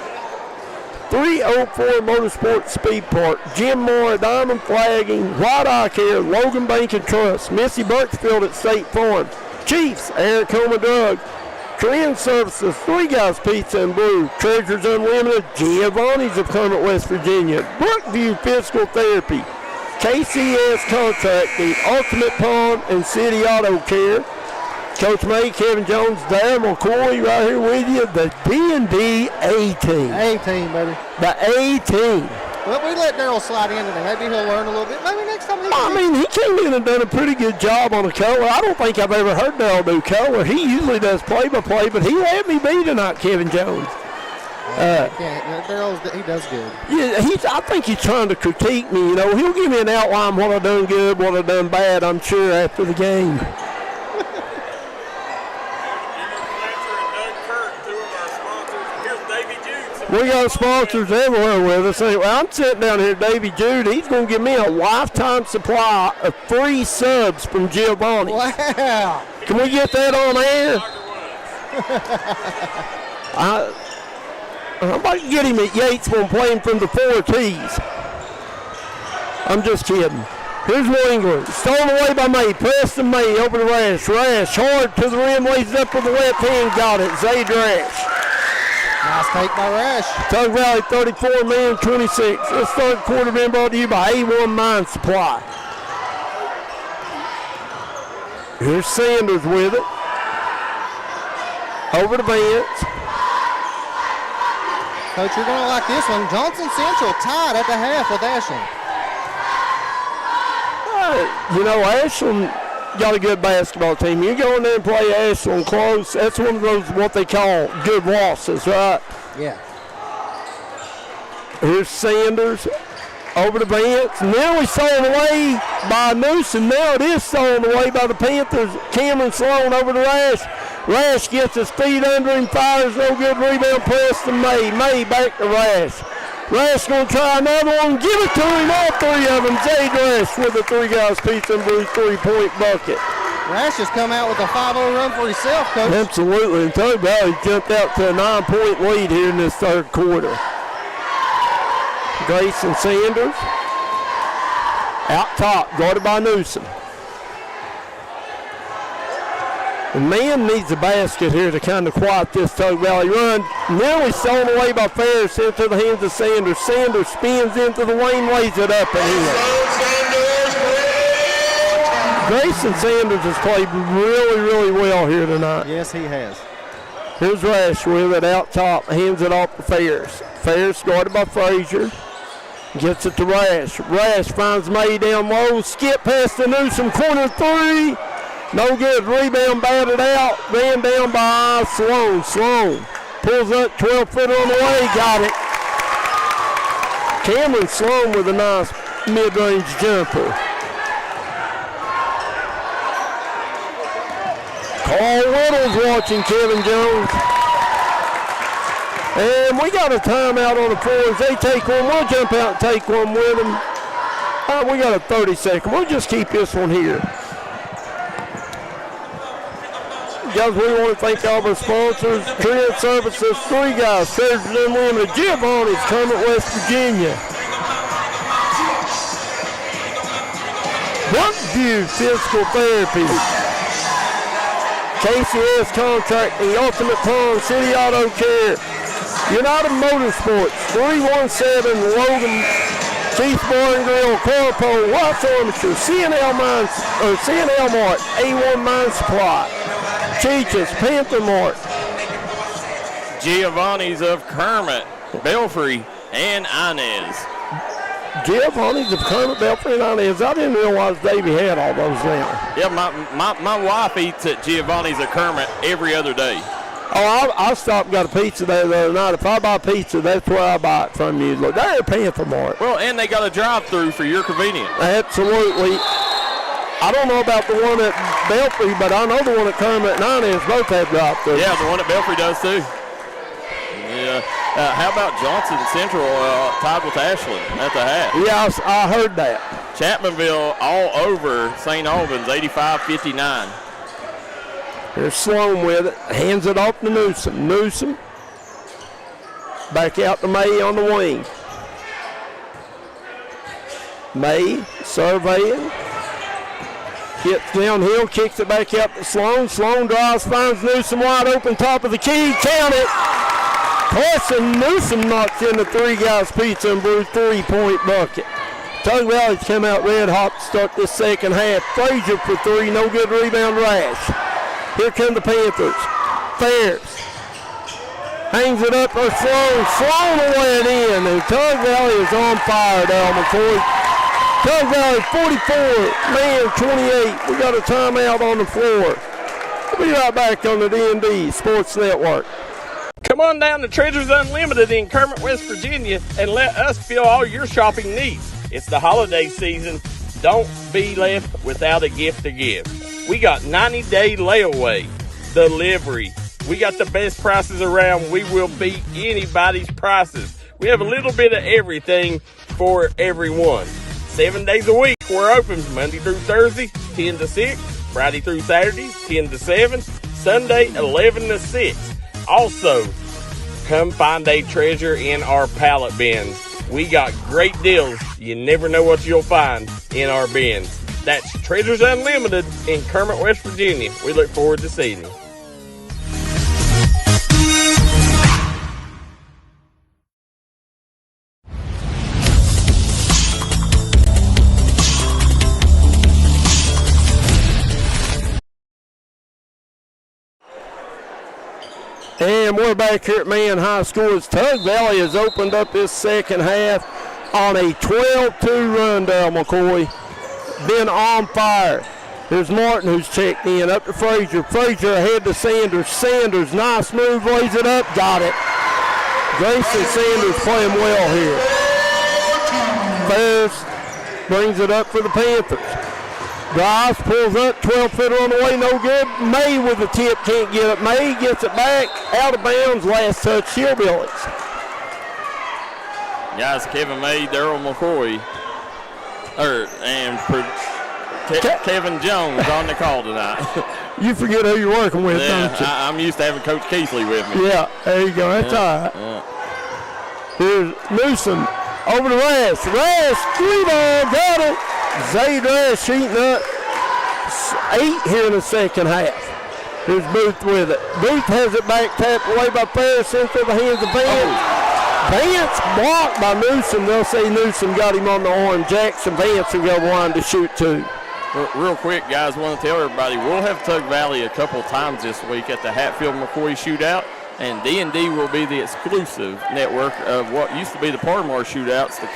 304 Motorsports Speed Park, Jim Moore, Diamond Flagging, White Eye Care, Logan Bank and Trust, Missy Birchfield at State Farm, Chiefs, Eric Homa Drug, Korean Services, Three Guys Pizza and Brew, Treasures Unlimited, Giovanni's of Kermit, West Virginia, Brookview Physical Therapy, KCS Contracting, Ultimate Palm, and City Auto Care. Coach May, Kevin Jones, Darren McCoy right here with you. The D&D A-Team. A-Team, baby. The A-Team. Well, we let Daryl slide in today. Maybe he'll learn a little bit. Maybe next time he came in and done a pretty good job on the color. I don't think I've ever heard Daryl do color. He usually does play-by-play, but he let me be tonight, Kevin Jones. Daryl, he does good. Yeah, I think he's trying to critique me. You know, he'll give me an outline what I've done good, what I've done bad, I'm sure, after the game. We got sponsors everywhere with us. Anyway, I'm sitting down here, Davy Jude. He's going to give me a lifetime supply of free subs from Giovanni. Wow. Can we get that on air? I'm about to get him at Yatesville playing from the 4 tees. I'm just kidding. Here's Wingler. Stolen away by May. Preston May over to Rash. Rash hard to the rim. Lays up with the left hand. Got it. Zayd Rash. Nice take by Rash. Tug Valley 34, man 26. This third quarter been brought to you by A1 Mine Supply. Here's Sanders with it. Over to Vance. Coach, you're going to like this one. Johnson Central tied at the half with Ashland. Ashland got a good basketball team. You go in there and play Ashland close, that's one of those what they call good losses, right? Yeah. Here's Sanders over to Vance. Nearly stolen away by Newsom. Now it is stolen away by the Panthers. Cameron Sloan over to Rash. Rash gets his feet under him, fires, no good. Rebound, Preston May. May back to Rash. Rash going to try another one. Give it to him, all 3 of them. Zayd Rash with the Three Guys Pizza and Brew 3-point bucket. Rash has come out with a 5-0 run for himself, Coach. Absolutely. And Tug Valley jumped out to a 9-point lead here in this third quarter. Grayson Sanders out top, guarded by Newsom. The man needs a basket here to kind of quiet this Tug Valley run. Nearly stolen away by Ferris into the hands of Sanders. Sanders spins into the lane, lays it up and in. Grayson Sanders has played really, really well here tonight. Yes, he has. Here's Rash with it out top, hands it off to Ferris. Ferris guarded by Frazier. Gets it to Rash. Rash finds May down low. Skip past the Newsom, corner 3. No good. Rebound batted out. Ran down by Sloan. Sloan pulls up 12-footer on the way. Got it. Cameron Sloan with a nice mid-range jumper. Carl Whittle's watching Kevin Jones. And we got a timeout on the floor. As they take one, we'll jump out and take one with them. We got a 30-second. We'll just keep this one here. Guys, we want to thank all of our sponsors. Korean Services, Three Guys, Treasures Unlimited, Giovanni's, Kermit, West Virginia. Brookview Physical Therapy. KCS Contracting, Ultimate Palm, City Auto Care. United Motorsports, 317 Logan, Keith Bar and Grill, Corpo, Watts Armature, CNL Mart, A1 Mine Supply. Cheeches, Panther Mart. Giovanni's of Kermit, Belfry, and Inez. Giovanni's of Kermit, Belfry, and Inez. I didn't realize Davey had all those now. Yeah, my wife eats at Giovanni's of Kermit every other day. Oh, I stopped and got a pizza there the other night. If I buy pizza, that's where I buy it from usually. They're at Panther Mart. Well, and they got a drive-through for your convenience. Absolutely. I don't know about the one at Belfry, but I know the one at Kermit and Inez both have drive-through. Yeah, the one at Belfry does too. Yeah. how about Johnson Central tied with Ashland at the half? Yeah, I heard that. Chapmanville all over St. Albans, 85-59. Here's Sloan with it. Hands it off to Newsom. Newsom. Back out to May on the wing. May surveying. Gets downhill, kicks it back out to Sloan. Sloan drives, finds Newsom wide open, top of the key. Count it. Carson Newsom knocks in the three guys pizza and brew 3-point bucket. Tug Valley's come out red hot to start this second half. Frazier for three, no good rebound. Rash. Here come the Panthers. Fairs. Hangs it up for Sloan. Sloan will let it in. And Tug Valley is on fire, Dal McCoy. Tug Valley 44, man 28. We got a timeout on the floor. We'll be right back on the D&D Sports Network. Come on down to Treasures Unlimited in Kermit, West Virginia, and let us fill all your shopping needs. It's the holiday season. Don't be left without a gift to give. We got 90-day layaway, delivery. We got the best prices around. We will beat anybody's prices. We have a little bit of everything for everyone. 7 days a week, we're open Monday through Thursday, 10 to 6, Friday through Saturday, 10 to 7, Sunday, 11 to 6. Also, come find a treasure in our pallet bins. We got great deals. You never know what you'll find in our bins. That's Treasures Unlimited in Kermit, West Virginia. We look forward to seeing you. And we're back here at Mann High School as Tug Valley has opened up this second half on a 12-2 run, Dal McCoy. Been on fire. Here's Martin who's checked in. Up to Frazier. Frazier ahead to Sanders. Sanders, nice move, lays it up, got it. Grayson Sanders playing well here. Ferris brings it up for the Panthers. Drives, pulls up, 12-footer on the way, no good. May with the tip, can't get it. May gets it back, out of bounds, last touch, Hillbillies. Guys, Kevin May, Daryl McCoy, and Kevin Jones on the call tonight. You forget who you're working with, Yeah, don't you? I'm used to having Coach Keithley with me. Yeah, there you go, that's all right. Here's Newsom, over to Rash. Rash, three ball, got it. Zayd Rash shooting up 8 here in the second half. Here's Booth with it. Booth has it back, tapped away by Ferris into the hands of Vance. Vance blocked by Newsom. They'll say Newsom got him on the arm. Jackson Vance will go line to shoot two. Real quick, guys, want to tell everybody we'll have Tug Valley a couple times this week at the Hatfield-McCoy shootout, and D&D will be the exclusive network of what used to be the Parmar shootouts, the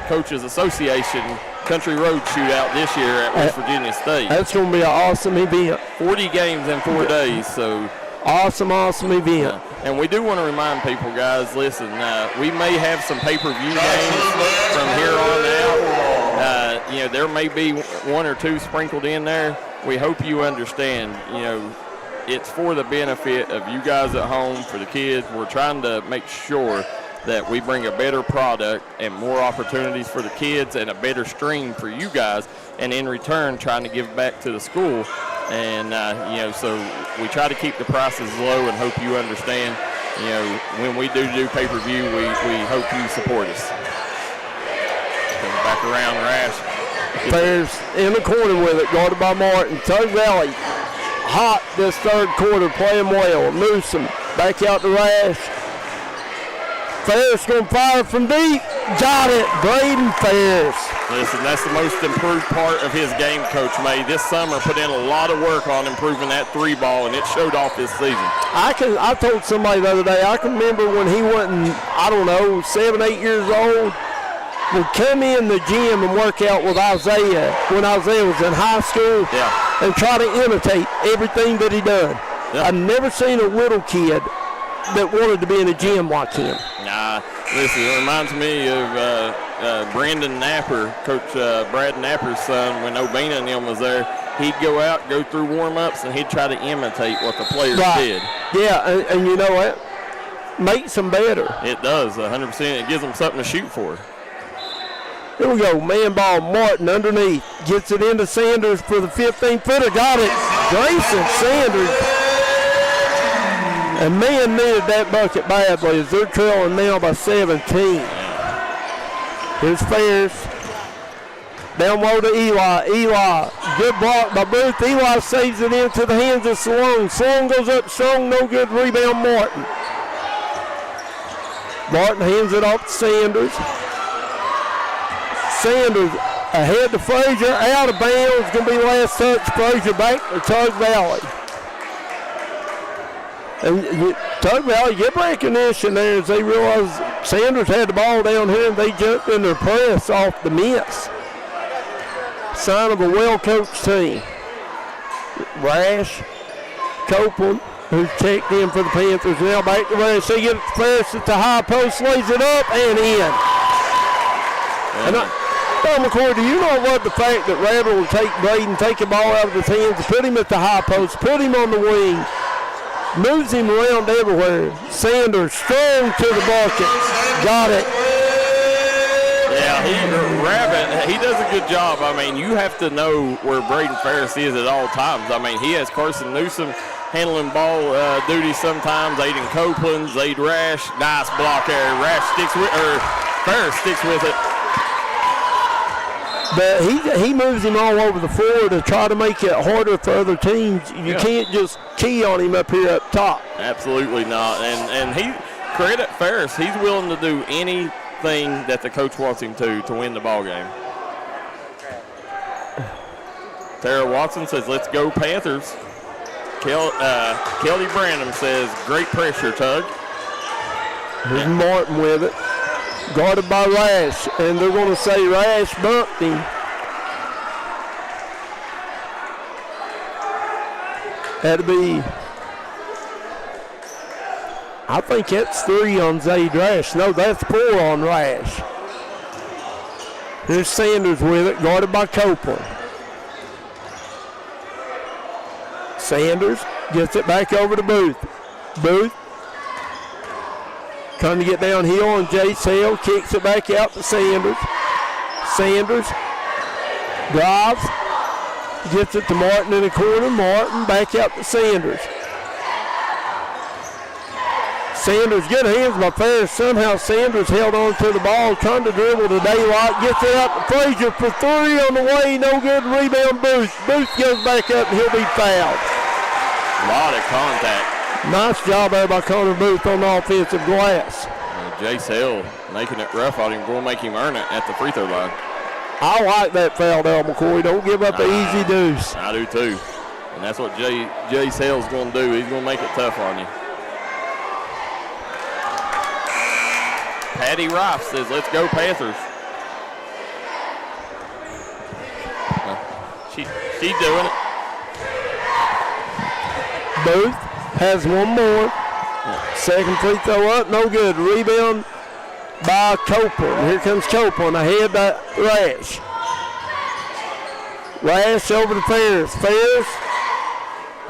Coaches Association Country Road shootout this year at West Virginia State. That's going to be an awesome event. 40 games in 4 days, so awesome event. And we do want to remind people, guys, listen, we may have some pay-per-view games from here on out. There may be 1 or 2 sprinkled in there. We hope you understand, it's for the benefit of you guys at home, for the kids. We're trying to make sure that we bring a better product and more opportunities for the kids and a better stream for you guys, and in return trying to give back to the school. And, so we try to keep the prices low and hope you understand, when we do pay-per-view, we hope you support us. Coming back around, Rash. Bears in the corner with it, guarded by Martin. Tug Valley hot this third quarter, playing well. Newsom back out to Rash. Ferris going to fire from deep. Got it, Braden Ferris. Listen, that's the most improved part of his game, Coach May. This summer put in a lot of work on improving that 3-ball, and it showed off this season. I told somebody the other day, I can remember when he wasn't, 7, 8 years old, would come in the gym and work out with Isaiah when Isaiah was in high school, and try to imitate everything that he done. Yeah. I've never seen a little kid that wanted to be in the gym like him. Nah, listen, it reminds me of Brandon Napper, Coach Brad Napper's son, when Obina and him was there. He'd go out, go through warm-ups, and he'd try to imitate what the players did. Yeah, and you know what? makes them better. It does, 100%. It gives them something to shoot for. Here we go, man ball, Martin underneath. Gets it into Sanders for the 15-footer. Got it. Grayson Sanders. And man needed that bucket badly as they're trailing now by 17. Here's Ferris. Down low to Eli. Eli, good block by Booth. Eli saves it into the hands of Sloan. Sloan goes up strong, no good. Rebound, Martin. Martin hands it off to Sanders. Sanders ahead to Frazier, out of bounds. Going to be last touch. Frazier back to Tug Valley. And Tug Valley get recognition there as they realize Sanders had the ball down here and they jumped in their press off the miss. Sign of a well-coached team. Rash, Copeland, who's checked in for the Panthers, now back to Rash. They get it to Ferris at the high post, lays it up and in. And McCoy, do you not love the fact that Rabbit will take Braden, take the ball out of his hands, put him at the high post, put him on the wing, moves him around everywhere. Sanders strong to the bucket. Got it. Yeah, Rabbit, he does a good job. I mean, you have to know where Braden Ferris is at all times. I mean, he has Carson Newsom handling ball duty sometimes. Aiden Copeland, Zaid Rash. Nice block there. Ferris sticks with it. But he moves him all over the floor to try to make it harder for other teams. You can't just key on him up here up top. Absolutely not. And he credit Ferris. He's willing to do anything that the coach wants him to win the ball game. Tara Watson says, "Let's go Panthers." Kelly Branham says, "Great pressure, Tug." Here's Martin with it. Guarded by Rash, and they're going to say Rash bumped him. Had to be, I think that's 3 on Zaid Rash. No, that's 4 on Rash. Here's Sanders with it, guarded by Copeland. Sanders gets it back over to Booth. Booth trying to get downhill on Jace Hill, kicks it back out to Sanders. Sanders drives, gets it to Martin in the corner. Martin back out to Sanders. Sanders, good hands by Ferris. Somehow Sanders held on to the ball, trying to dribble to Daylight. Gets it out to Frazier for 3 on the way. No good. Rebound Booth. Booth goes back up and he'll be fouled. A lot of contact. Nice job there by Connor Booth on the offensive glass. Jace Hill making it rough on him. Going to make him earn it at the free throw line. I like that foul there, McCoy. Don't give up an easy deuce. I do too. And that's what Jace Hill's going to do. He's going to make it tough on you. Patty Rife says, "Let's go Panthers." She's doing it. Booth has one more. Second free throw up, no good. Rebound by Copeland. Here comes Copeland ahead by Rash. Rash over to Ferris. Ferris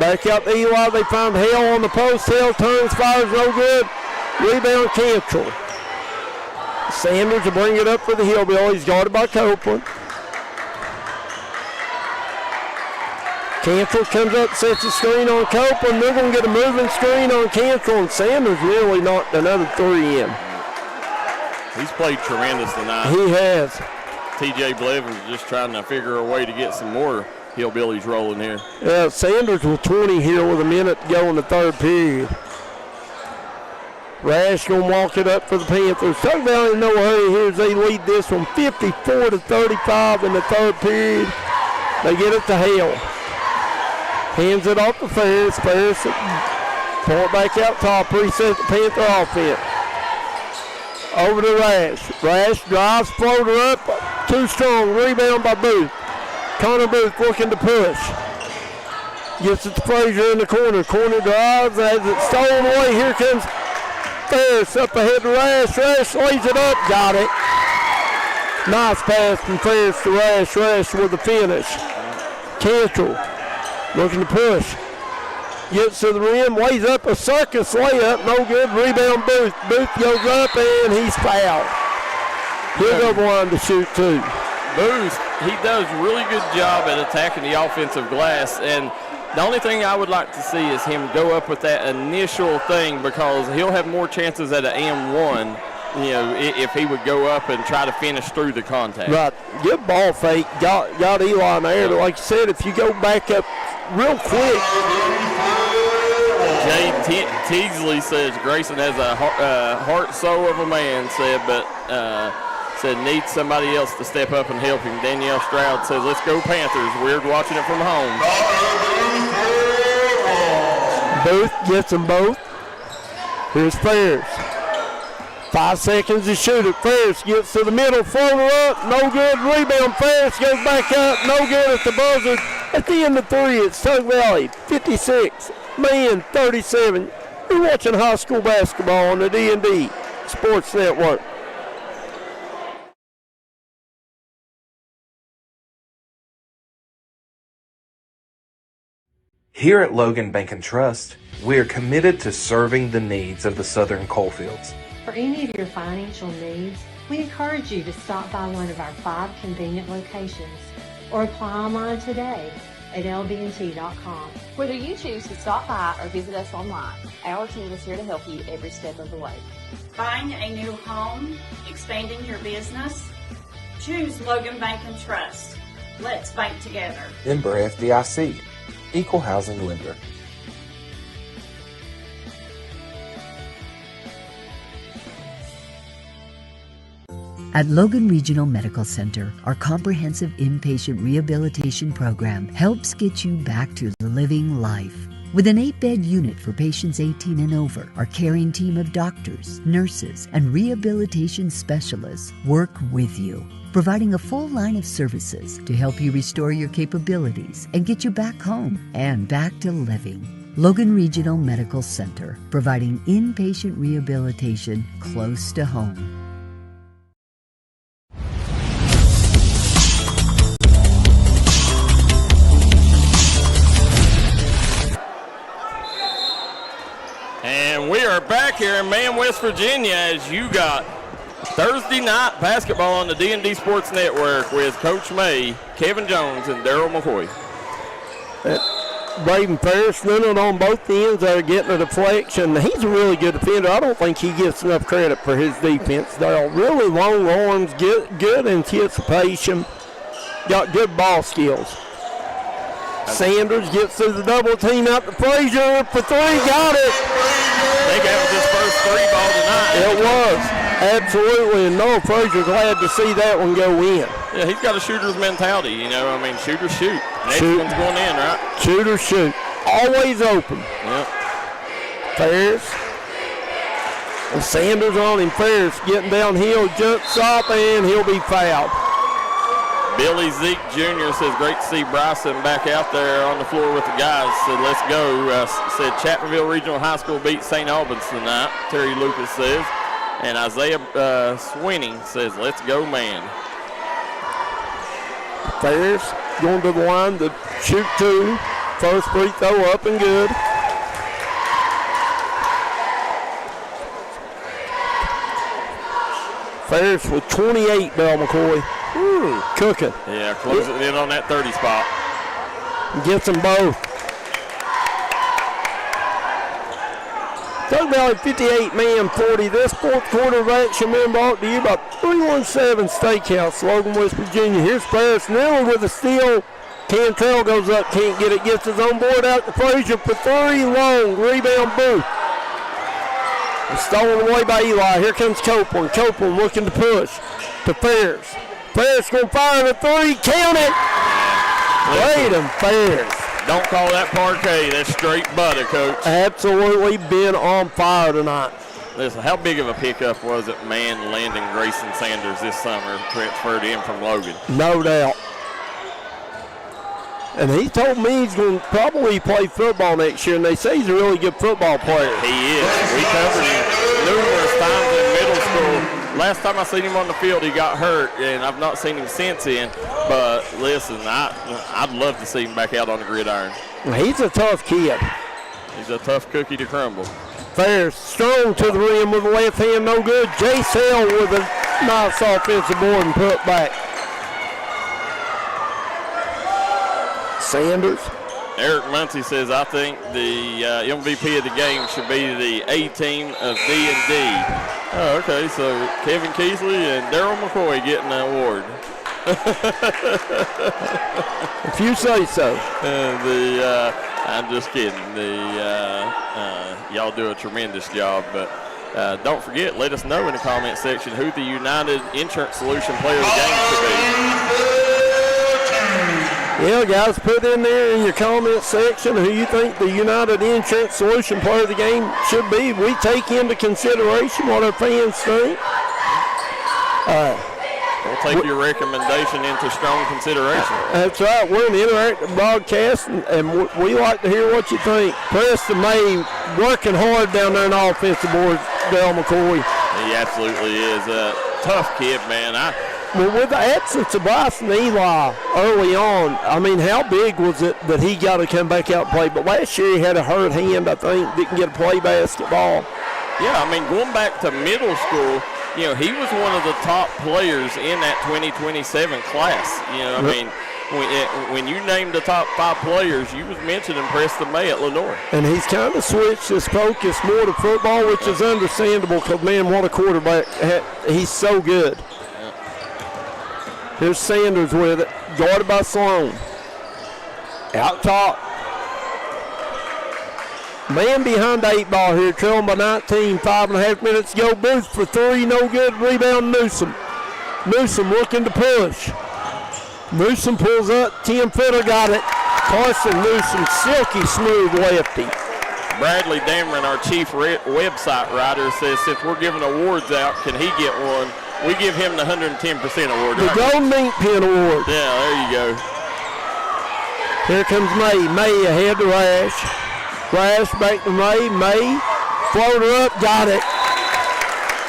back out to Eli. They find Hale on the post. Hale turns, fires, no good. Rebound Cantrell. Sanders will bring it up for the Hillbillies, guarded by Copeland. Cantrell comes up, sets a screen on Copeland. They're going to get a moving screen on Cantrell, and Sanders really knocked another 3 in. He's played tremendous tonight. He has. TJ Blevins just trying to figure a way to get some more Hillbillies rolling here. Yeah, Sanders with 20 here with a minute to go in the third period. Rash going to walk it up for the Panthers. Tug Valley in no hurry here as they lead this one 54-35 in the third period. They get it to Hale. Hands it off to Ferris. Ferris pull it back out top. Reset the Panther offense. Over to Rash. Rash drives, floater up. Too strong. Rebound by Booth. Connor Booth looking to push. Gets it to Frazier in the corner. Corner drives. Has it stolen away. Here comes Ferris up ahead to Rash. Rash lays it up. Got it. Nice pass from Ferris to Rash. Rash with the finish. Cantrell looking to push. Gets to the rim, lays up a circus layup, no good. Rebound Booth. Booth goes up and he's fouled. He'll go blind to shoot too. Booth, he does a really good job at attacking the offensive glass, and the only thing I would like to see is him go up with that initial thing, because he'll have more chances at an M1, you know, if he would go up and try to finish through the contact. Right. Good ball fake. Got Eli in there. Like you said, if you go back up real quick. Jay Teasley says Grayson has a heart soul of a man, said needs somebody else to step up and help him. Danielle Stroud says, let's go Panthers. Weird watching it from home. Booth gets them both. Here's Ferris. 5 seconds to shoot it. Ferris gets to the middle, floater up, no good. Rebound. Ferris goes back up, no good at the buzzer. At the end of 3, it's Tug Valley 56, Man 37. You're watching high school basketball on the D&D Sports Network. Here at Logan Bank and Trust, we are committed to serving the needs of the Southern Coalfields. For any of your financial needs, we encourage you to stop by one of our 5 convenient locations or apply online today at lbnt.com. Whether you choose to stop by or visit us online, our team is here to help you every step of the way. Buying a new home, expanding your business? Choose Logan Bank and Trust. Let's bank together. Member FDIC, Equal Housing Lender. At Logan Regional Medical Center, our comprehensive inpatient rehabilitation program helps get you back to living life. With an 8-bed unit for patients 18 and over, our caring team of doctors, nurses, and rehabilitation specialists work with you, providing a full line of services to help you restore your capabilities and get you back home and back to living. Logan Regional Medical Center, providing inpatient rehabilitation close to home. And we are back here in Man, West Virginia, as you got Thursday night basketball on the D&D Sports Network with Coach May, Kevin Jones, and Daryl McCoy. Braden Ferris running on both ends. They're getting a deflection. He's a really good defender. I don't think he gets enough credit for his defense. They're really long arms, good anticipation, got good ball skills. Sanders gets through the double team out to Frazier for 3, got it. I think that was his first 3 ball tonight. It was, absolutely, and Noah Frazier glad to see that one go in. Yeah, he's got a shooter's mentality, you know. I mean, shoot or shoot. Next one's going in, right? Shoot or shoot. Always open. Yep. Ferris. And Sanders on him. Ferris getting downhill, jump stop, and he'll be fouled. Billy Zeke Jr. says, great to see Bryson back out there on the floor with the guys. Said, let's go. Said Chapmanville Regional High School beat St. Albans tonight, Terry Lucas says. And Isaiah Swinning says, let's go, man. Ferris going to the line to shoot 2. First free throw up and good. Ferris with 28, Bell McCoy. Ooh, cooking. Yeah, closing it in on that 30 spot. Gets them both. Tug Valley 58, Man 40. This fourth quarter of action been brought to you by 317 Steakhouse, Logan, West Virginia. Here's Ferris Miller with a steal. Cantrell goes up, can't get it, gets his own board out to Frazier for 3, long. Rebound Booth. It's stolen away by Eli. Here comes Copeland. Copeland looking to push to Ferris. Ferris going to fire the 3, count it. Braden Ferris. Don't call that parquet. That's straight butter, Coach. Absolutely been on fire tonight. Listen, how big of a pickup was it, man, landing Grayson Sanders this summer, transferred in from Logan? No doubt. And he told me he's going to probably play football next year, and they say he's a really good football player. He is. We covered him numerous times in middle school. Last time I seen him on the field, he got hurt, and I've not seen him since then. But listen, I'd love to see him back out on the gridiron. He's a tough kid. He's a tough cookie to crumble. Fair, strong to the rim with the left hand, no good. Jace Hell with a nice offensive board and put back. Sanders. Eric Muncie says, I think the MVP of the game should be the A team of D&D. Oh, okay, so Kevin Keesley and Daryl McCoy getting the award. If you say so. I'm just kidding. Y'all do a tremendous job, but don't forget, let us know in the comment section who the United Insurance Solution player of the game should be. Yeah, guys, put in there in your comment section who you think the United Insurance Solution player of the game should be. We take into consideration what our fans think. We'll take your recommendation into strong consideration. That's right. We're an interactive broadcast, and we like to hear what you think. Preston May working hard down there in the offensive board, Dale McCoy. He absolutely is a tough kid, man. Well, with the absence of Bryson Eli early on, I mean, how big was it that he got to come back out and play? But last year he had a hurt hand, I think, didn't get to play basketball. Yeah, I mean, going back to middle school, you know, he was one of the top players in that 2027 class. You know, I mean, when you named the top 5 players, you was mentioning Preston May at Lenore. And he's kind of switched his focus more to football, which is understandable because, man, what a quarterback. He's so good. Here's Sanders with it, guarded by Sloan. Out top. Man behind the 8 ball here, trailing by 19, 5.5 minutes to go. Booth for 3, no good. Rebound Newsom. Newsom looking to push. Newsom pulls up, Tim Fitter got it. Carson Newsom, silky smooth lefty. Bradley Dameron, our chief website writer, says since we're giving awards out, can he get one? We give him the 110% award. The Golden Ink Pen Award. Yeah, there you go. Here comes May. May ahead to Rash. Rash back to May. May floater up, got it.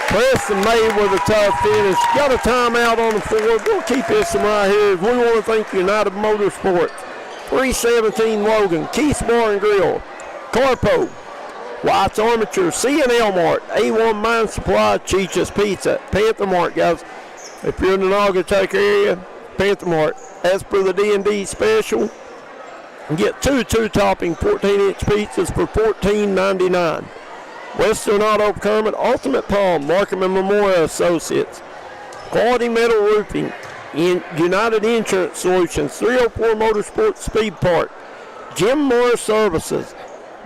Preston May with a tough finish. Got a timeout on the floor. We'll keep this one right here. We want to thank United Motorsports. 317 Logan, Keith's Bar and Grill, Carpo, White's Armature, C&L Mart, A1 Mine Supply, Cheech's Pizza, Panther Mart, guys. If you're in the Naugatuck area, Panther Mart. As per the D&D special, get 2 two-topping 14-inch pizzas for $14.99. Western Auto Kermit, Ultimate Palm, Markham and Memorial Associates, Quality Metal Roofing, United Insurance Solutions, 304 Motorsports Speed Park, Jim Moore Services,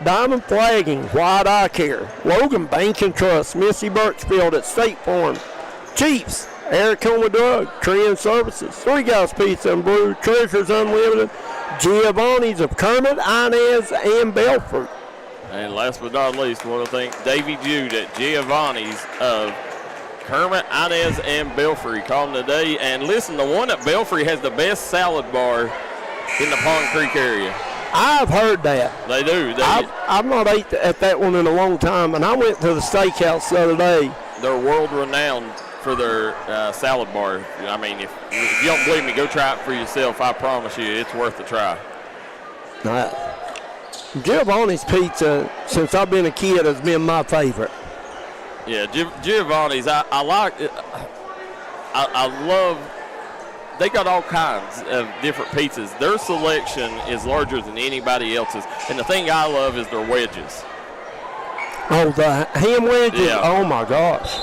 Diamond Flagging, White Eye Care, Logan Bank and Trust, Missy Birchfield at State Farm, Chiefs, Aracoma Drug, Trend Services, Three Guys Pizza and Brew, Treasures Unlimited, Giovanni's of Kermit, Inez, and Belford. And last but not least, I want to thank Davey Jude at Giovanni's of Kermit, Inez, and Belfry. Call them today. And listen, the one at Belfry has the best salad bar in the Pond Creek area. I've heard that. They do. I've not ate at that one in a long time, and I went to the steakhouse the other day. They're world-renowned for their salad bar. I mean, if you don't believe me, go try it for yourself. I promise you, it's worth a try. Giovanni's Pizza, since I've been a kid, has been my favorite. Yeah, Giovanni's, I like it. I love, they got all kinds of different pizzas. Their selection is larger than anybody else's. And the thing I love is their wedges. Oh, the ham wedges? Yeah. Oh, my gosh.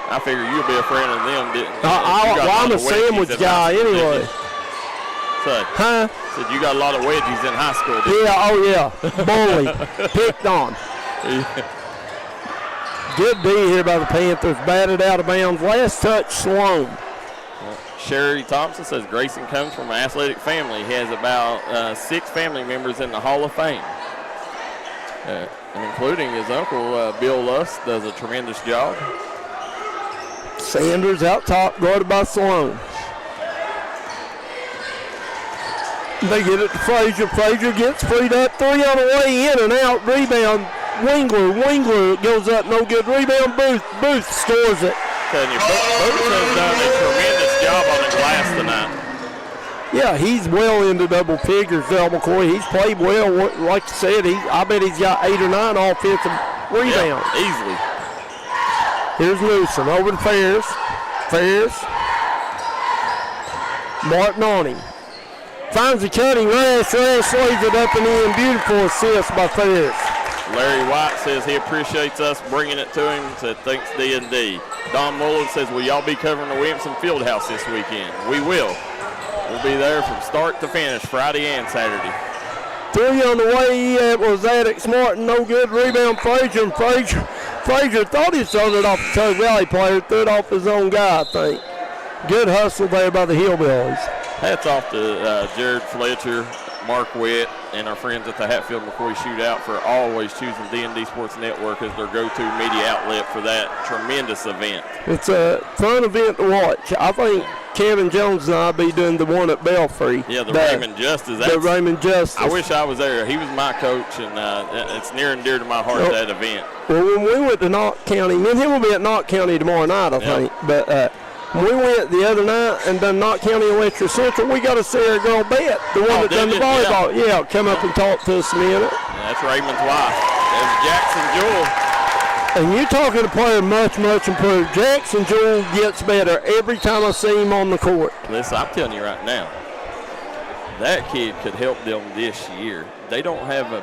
I figure you'll be a friend of them, didn't you? I'm a sandwich guy anyway. Said you got a lot of wedgies in high school. Yeah, oh yeah. Bullied, picked on. Good D here by the Panthers. Batted out of bounds. Last touch, Sloan. Sherry Thompson says Grayson comes from an athletic family. He has about 6 family members in the Hall of Fame. And including his uncle, Bill Luss, does a tremendous job. Sanders out top, guarded by Sloan. They get it to Frazier. Frazier gets freed up. 3 on the way in and out. Rebound. Wingler goes up. No good. Rebound. Booth scores it. Telling you, Booth has done a tremendous job on the glass tonight. Yeah, he's well into double figures, Del McCoy. He's played well. Like you said, I bet he's got 8 or 9 offensive rebounds. Yeah, easily. Here's Newsom over to Ferris. Martin on him. Finds the cutting rash, lays it up and in. Beautiful assist by Ferris. Larry White says he appreciates us bringing it to him. Said thanks D&D. Don Mullen says, will y'all be covering the Williamson Fieldhouse this weekend? We will. We'll be there from start to finish, Friday and Saturday. 3 on the way. It was Addix Martin. No good. Rebound Frazier. And Frazier thought he started off the Tug Valley player. Threw it off his own guy, I think. Good hustle there by the Hillbillies. Hats off to Jared Fletcher, Mark Witt, and our friends at the Hatfield McCoy Shootout for always choosing D&D Sports Network as their go-to media outlet for that tremendous event. It's a fun event to watch. I think Kevin Jones and I will be doing the one at Belfry. Yeah, the Raymond Justice. The Raymond Justice. I wish I was there. He was my coach, and it's near and dear to my heart, that event. Well, when we went to Knott County, me and him will be at Knott County tomorrow night, I think. But when we went the other night and done Knott County Electric Central, we got to see our girl Beth, the one that done the volleyball. Yeah, come up and talk to us a minute. Yeah, that's Raymond's wife. There's Jackson Jewell. And you're talking a player much, much improved. Jackson Jewell gets better every time I see him on the court. Listen, I'm telling you right now, that kid could help them this year. They don't have a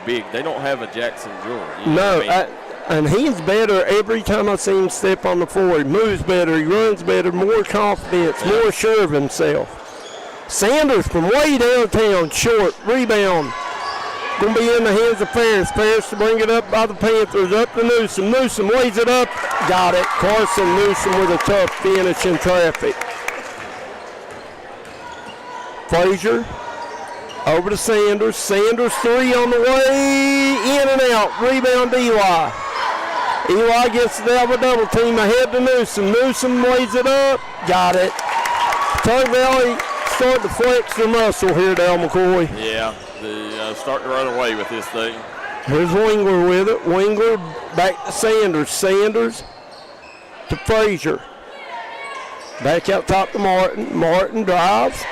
Jackson Jewell. And he's better every time I see him step on the floor. He moves better, he runs better, more confidence, more sure of himself. Sanders from way downtown, short, rebound. Going to be in the hands of Ferris. Ferris to bring it up by the Panthers, up to Newsom. Newsom lays it up, got it. Carson Newsom with a tough finish in traffic. Frazier over to Sanders. Sanders 3 on the way, in and out. Rebound Eli. Eli gets the double team ahead to Newsom. Newsom lays it up, got it. Tug Valley starting to flex their muscle here, Dale McCoy. Yeah, they're starting to run away with this thing. Here's Wingler with it. Wingler back to Sanders. Sanders to Frazier. Back out top to Martin. Martin drives.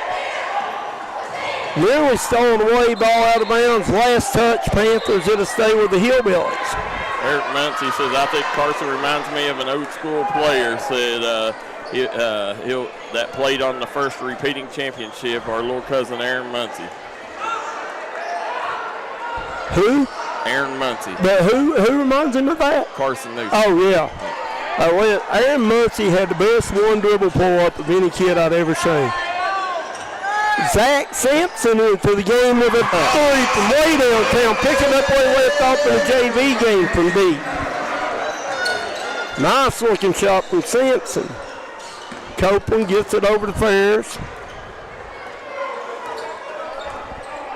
Nearly stolen away, ball out of bounds. Last touch, Panthers. It'll stay with the Hillbillies. Eric Muncie says, I think Carson reminds me of an old school player. Said that played on the first repeating championship, our little cousin Aaron Muncie. Who? Aaron Muncie. But who reminds him of that? Carson Newsom. Oh, yeah. Aaron Muncie had the best one dribble pull-up of any kid I'd ever seen. Zach Sampson into the game with a 3 from way downtown, picking up where he left off in the JV game from D. Nice looking shot from Sampson. Copeland gets it over to Ferris.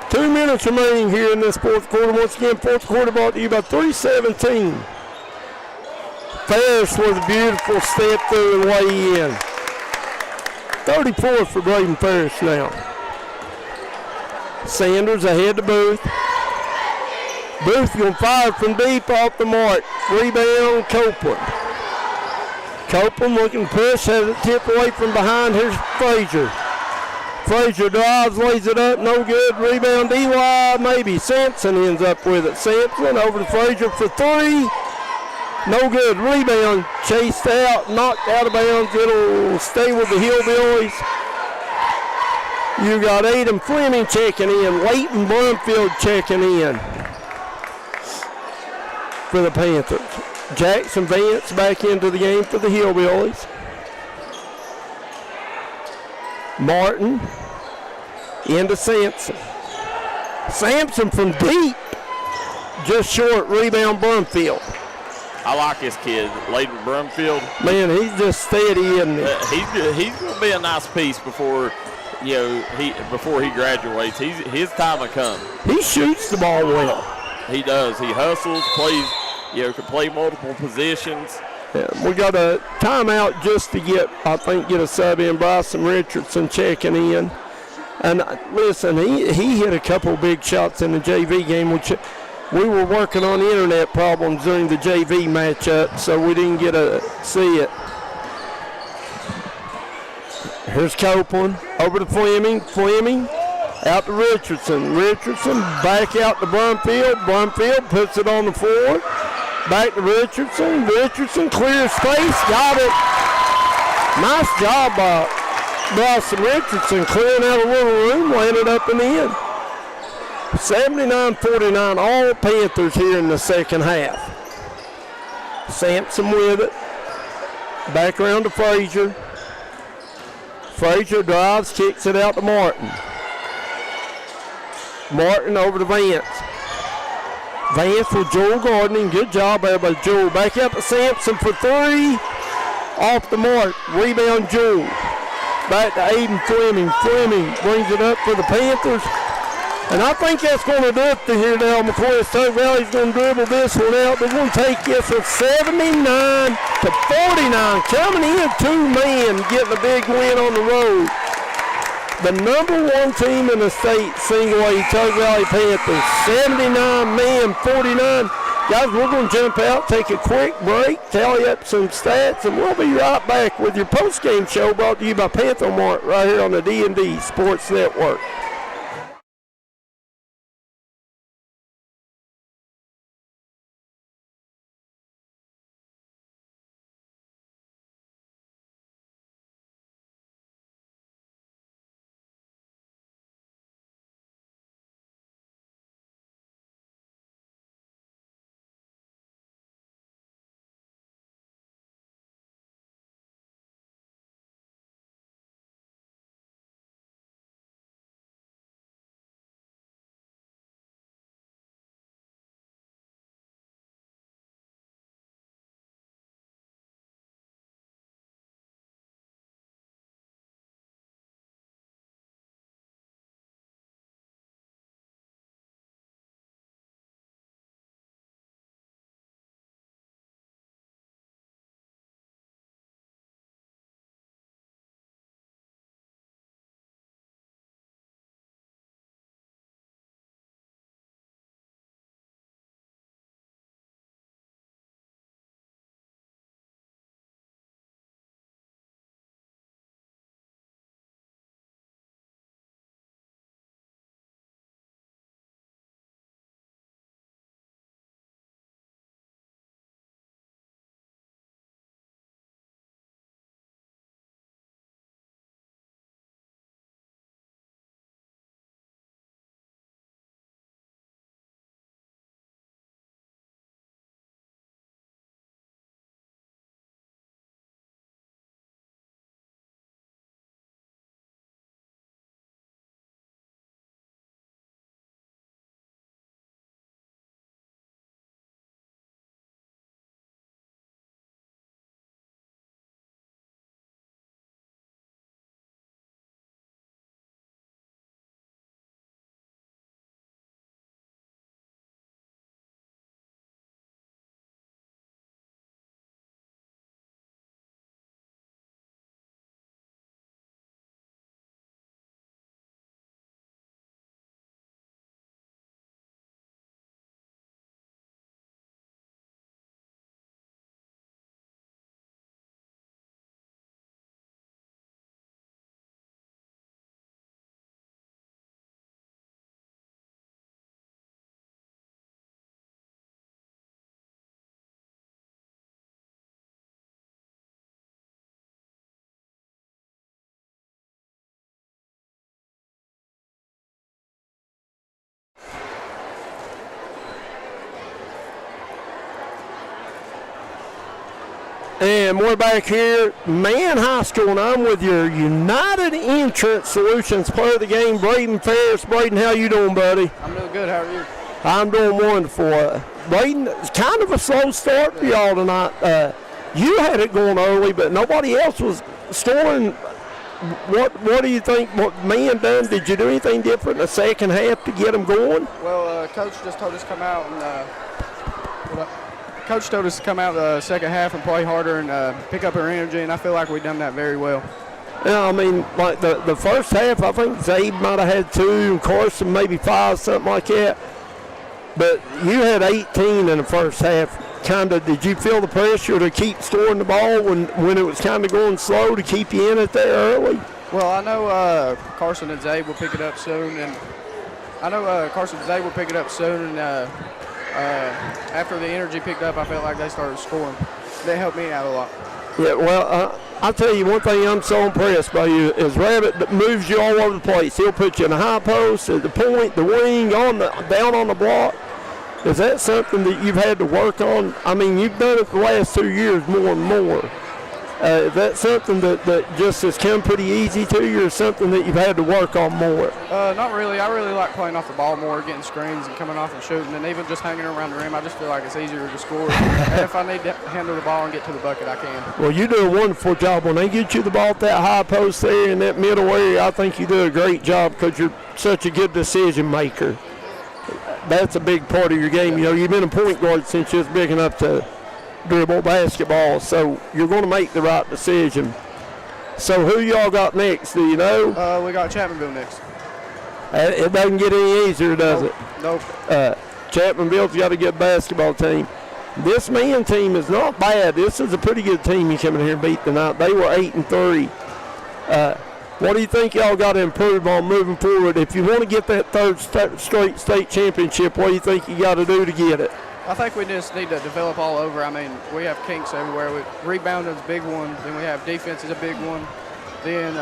2 minutes remaining here in this fourth quarter. Once again, fourth quarter brought to you by 317. Ferris with a beautiful step through and way in. 34 for Braden Ferris now. Sanders ahead to Booth. Booth going to fire from deep off the mark. Rebound, Copeland. Copeland looking to push, has it tipped away from behind. Here's Frazier. Frazier drives, lays it up, no good. Rebound, Eli, maybe. Sampson ends up with it. Sampson over to Frazier for 3. No good. Rebound, chased out, knocked out of bounds. It'll stay with the Hillbillies. You got Aiden Fleming checking in. Leighton Brumfield checking in for the Panthers. Jackson Vance back into the game for the Hillbillies. Martin into Sampson. Sampson from deep. Just short. Rebound Brumfield. I like this kid, Leighton Brumfield. Man, he's just steady, isn't he? He's going to be a nice piece before he graduates. His time will come. He shoots the ball well. He does. He hustles, plays, can play multiple positions. Yeah, we got a timeout just to get a sub in. Bryson Richardson checking in. And listen, he hit a couple big shots in the JV game, which we were working on internet problems during the JV matchup, so we didn't get to see it. Here's Copeland over to Fleming. Fleming Out to Richardson. Richardson back out to Brumfield. Brumfield puts it on the floor. Back to Richardson. Richardson clears space. Got it. Nice job by Bryson Richardson clearing out a little room. Landed up and in. 79-49, all Panthers here in the second half. Sampson with it. Back around to Frazier. Frazier drives, kicks it out to Martin. Martin over to Vance. Vance with Joel Gardening. Good job there by Joel. Back out to Sampson for three. Off the mark. Rebound Joel. Back to Aiden Fleming. Fleming brings it up for the Panthers. And I think that's going to do it to here now. McCoy Tug Valley's going to dribble this one out. They're going to take this from 79-49. Coming in two-man, getting a big win on the road. The number one team in the state, single A, Tug Valley Panthers. 79-49. Guys, we're going to jump out, take a quick break, tally up some stats, and we'll be right back with your post-game show brought to you by Panther Mart right here on the D&D Sports Network. And we're back here, Man High School, and I'm with your United Insurance Solutions player of the game, Braden Ferris. Braden, how you doing, buddy? I'm doing good. How are you? I'm doing wonderful. Braden, it's kind of a slow start for y'all tonight. You had it going early, but nobody else was scoring. What do you think what Man done? Did you do anything different in the second half to get them going? Well, Coach just told us to come out and Coach told us to come out the second half and play harder and pick up our energy, and I feel like we've done that very well. Yeah, I mean, like the first half, I think Zabe might have had 2, and Carson maybe 5, something like that. But you had 18 in the first half. did you feel the pressure to keep scoring the ball when it was kind of going slow to keep you in it there early? Well, I know Carson and Zabe will pick it up soon, and after the energy picked up, I felt like they started scoring. They helped me out a lot. Yeah, well, I'll tell you one thing I'm so impressed by you is Rabbit that moves you all over the place. He'll put you in the high post, at the point, the wing, down on the block. Is that something that you've had to work on? I mean, you've done it the last 2 years more and more. Is that something that just has come pretty easy to you, or something that you've had to work on more? Not really. I really like playing off the ball more, getting screens and coming off and shooting, and even just hanging around the rim. I just feel like it's easier to score. And if I need to handle the ball and get to the bucket, I can. Well, you do a wonderful job. When they get you the ball at that high post there in that middle area, I think you do a great job because you're such a good decision maker. That's a big part of your game. You know, you've been a point guard since you was big enough to dribble basketball, so you're going to make the right decision. So who y'all got next, do you know? We got Chapmanville next. It doesn't get any easier, does it? Nope. Chapmanville's got a good basketball team. This man team is not bad. This is a pretty good team you come in here and beat tonight. They were 8-3. What do you think y'all got to improve on moving forward? If you want to get that third straight state championship, what do you think you got to do to get it? I think we just need to develop all over. I mean, we have kinks everywhere. Rebounding is a big one. Then we have defense is a big one. Then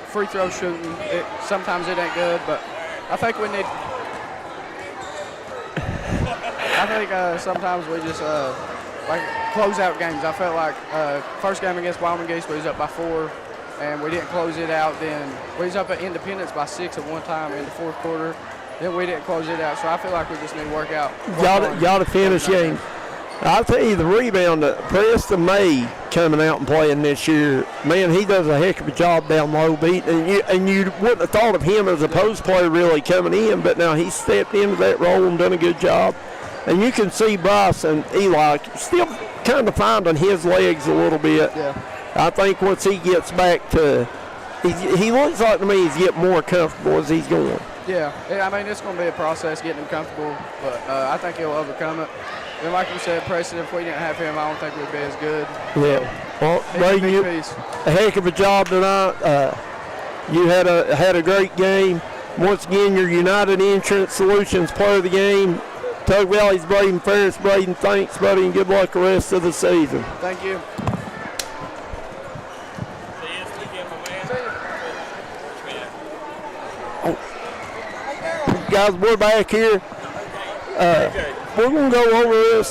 free throw shooting. Sometimes it ain't good, but I think we need. I think sometimes we just like closeout games. I felt like first game against Wyoming East, we was up by 4, and we didn't close it out. Then we was up at Independence by 6 at one time in the fourth quarter. Then we didn't close it out, so I feel like we just need to work out. Y'all to finish games. I'll tell you, the rebound, Preston May coming out and playing this year, man, he does a heck of a job down low beat. And you wouldn't have thought of him as a post player really coming in, but now he's stepped into that role and done a good job. And you can see Bryce and Eli still kind of finding his legs a little bit. Yeah. I think once he gets back to, he looks like to me he's getting more comfortable as he's going. Yeah, I mean, it's going to be a process getting him comfortable, but I think he'll overcome it. And like you said, Preston, if we didn't have him, I don't think we'd be as good. Yeah. Well, Brayden, you a heck of a job tonight. You had a great game. Once again, your United Insurance Solutions player of the game. Tug Valley's Braden Ferris. Braden, thanks, buddy, and good luck the rest of the season. Thank you. Guys, we're back here. We're going to go over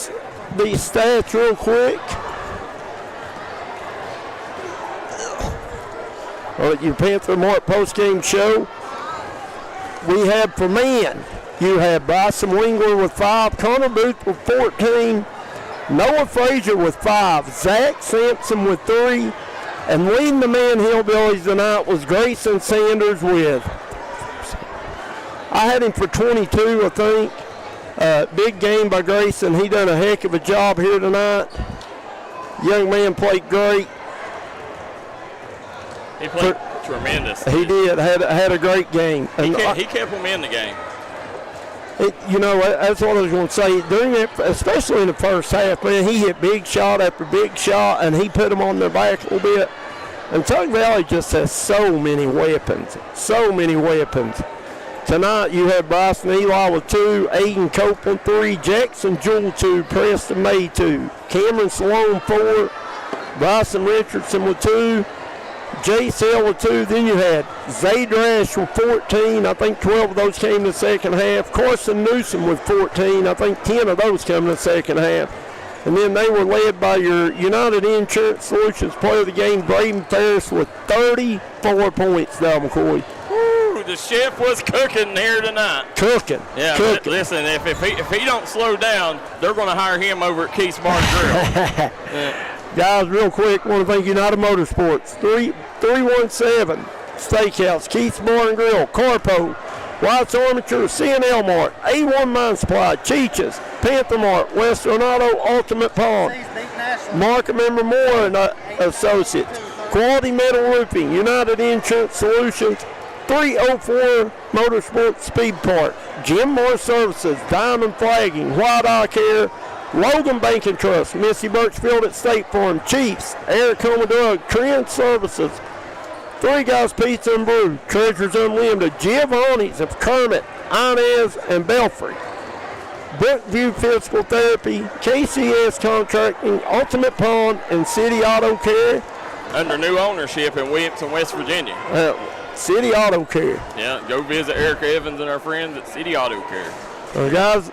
these stats real quick. Your Panther Mark postgame show. We have for men, you have Bryson Wingler with 5, Connor Booth with 14, Noah Frazier with 5, Zach Sampson with 3, and leading the Man Hillbillies tonight was Grayson Sanders with, I had him for 22, I think. Big game by Grayson. He done a heck of a job here tonight. Young man played great. He played tremendous. He did. Had a great game. He kept him in the game. That's what I was going to say. During that, especially in the first half, man, he hit big shot after big shot, and he put them on their back a little bit. And Tug Valley just has so many weapons. So many weapons. Tonight you have Bryson Eli with 2, Aiden Copeland 3, Jackson Jewell 2, Preston May 2, Cameron Sloan 4, Bryson Richardson with 2, Jace Hill with 2. Then you had Zay Drash with 14. I think 12 of those came in the second half. Carson Newsom with 14. I think 10 of those come in the second half. And then they were led by your United Insurance Solutions player of the game, Braden Ferris, with 34 points, Dal McCoy. The chef was cooking here tonight. Cooking. Yeah, cooking. Listen, if he don't slow down, they're going to hire him over at Keith's Bar and Grill. Yeah. Guys, real quick, want to thank United Motorsports, 317 Steakhouse, Keith's Bar and Grill, Carpo, White's Armature, C&L Mart, A1 Mine Supply, Cheech's, Panther Mart, Western Auto, Ultimate Pawn, Markham and Moore and Associates, Quality Metal Roofing, United Insurance Solutions, 304 Motorsports Speed Park, Jim Moore Services, Diamond Flagging, White Eye Care, Logan Bank and Trust, Missy Birchfield at State Farm, Chiefs, Eric Drug, Trend Services, Three Guys Pizza and Brew, Treasures Unlimited, Giovanni's of Kermit, Inez, and Belfry, Brookview Physical Therapy, KCS Contracting, Ultimate Pond, and City Auto Care. Under new ownership in Williamson, West Virginia. City Auto Care. Yeah, go visit Eric Evans and our friends at City Auto Care. Guys,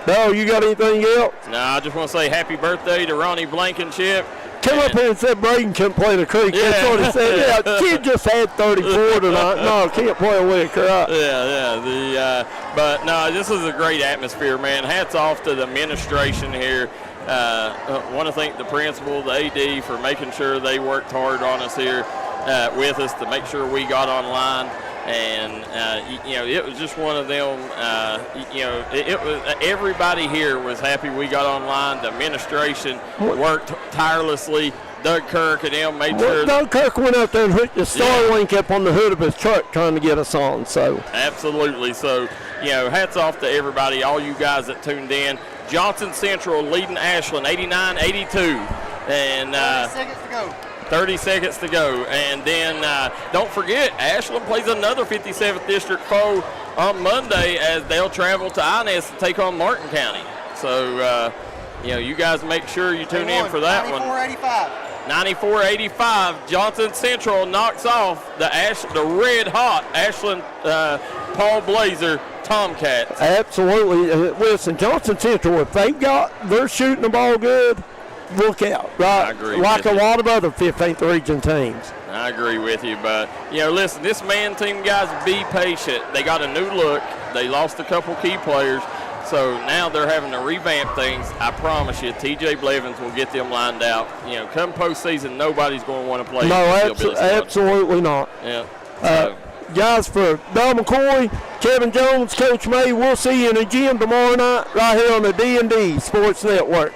Bill, you got anything else? No, I just want to say happy birthday to Ronnie Blankenship. Come up here and said Braden couldn't play the creek. Yeah. That's what he said. Yeah, kid just had 34 tonight. No, can't play a lick, right? Yeah. But no, this is a great atmosphere, man. Hats off to the administration here. Want to thank the principal, the AD, for making sure they worked hard on us here with us to make sure we got online. And it was just one of them. It was everybody here was happy we got online. The administration worked tirelessly. Doug Kirk and them made sure. Doug Kirk went out there and hooked the Starlink up on the hood of his truck trying to get us on. So absolutely. So hats off to everybody, all you guys that tuned in. Johnson Central leading Ashland 89-82, and 30 seconds to go. 30 seconds to go. And then don't forget, Ashland plays another 57th District foe on Monday as they'll travel to Inez to take on Martin County. So, you guys make sure you tune in for that 94-85, Johnson Central knocks off the red-hot Ashland Paul Blazer Tomcats. Absolutely. Listen, Johnson Central, if they're shooting the ball good, look out, right? I agree. Like a lot of other 15th region teams. I agree with you, but listen, this man team, guys, be patient. They got a new look. They lost a couple key players, so now they're having to revamp things. I promise you, TJ Blevins will get them lined out. Come postseason, nobody's going to want to play. No, absolutely not. Yeah. Guys, for Bill McCoy, Kevin Jones, Coach May, we'll see you in the gym tomorrow night right here on the D&D Sports Network.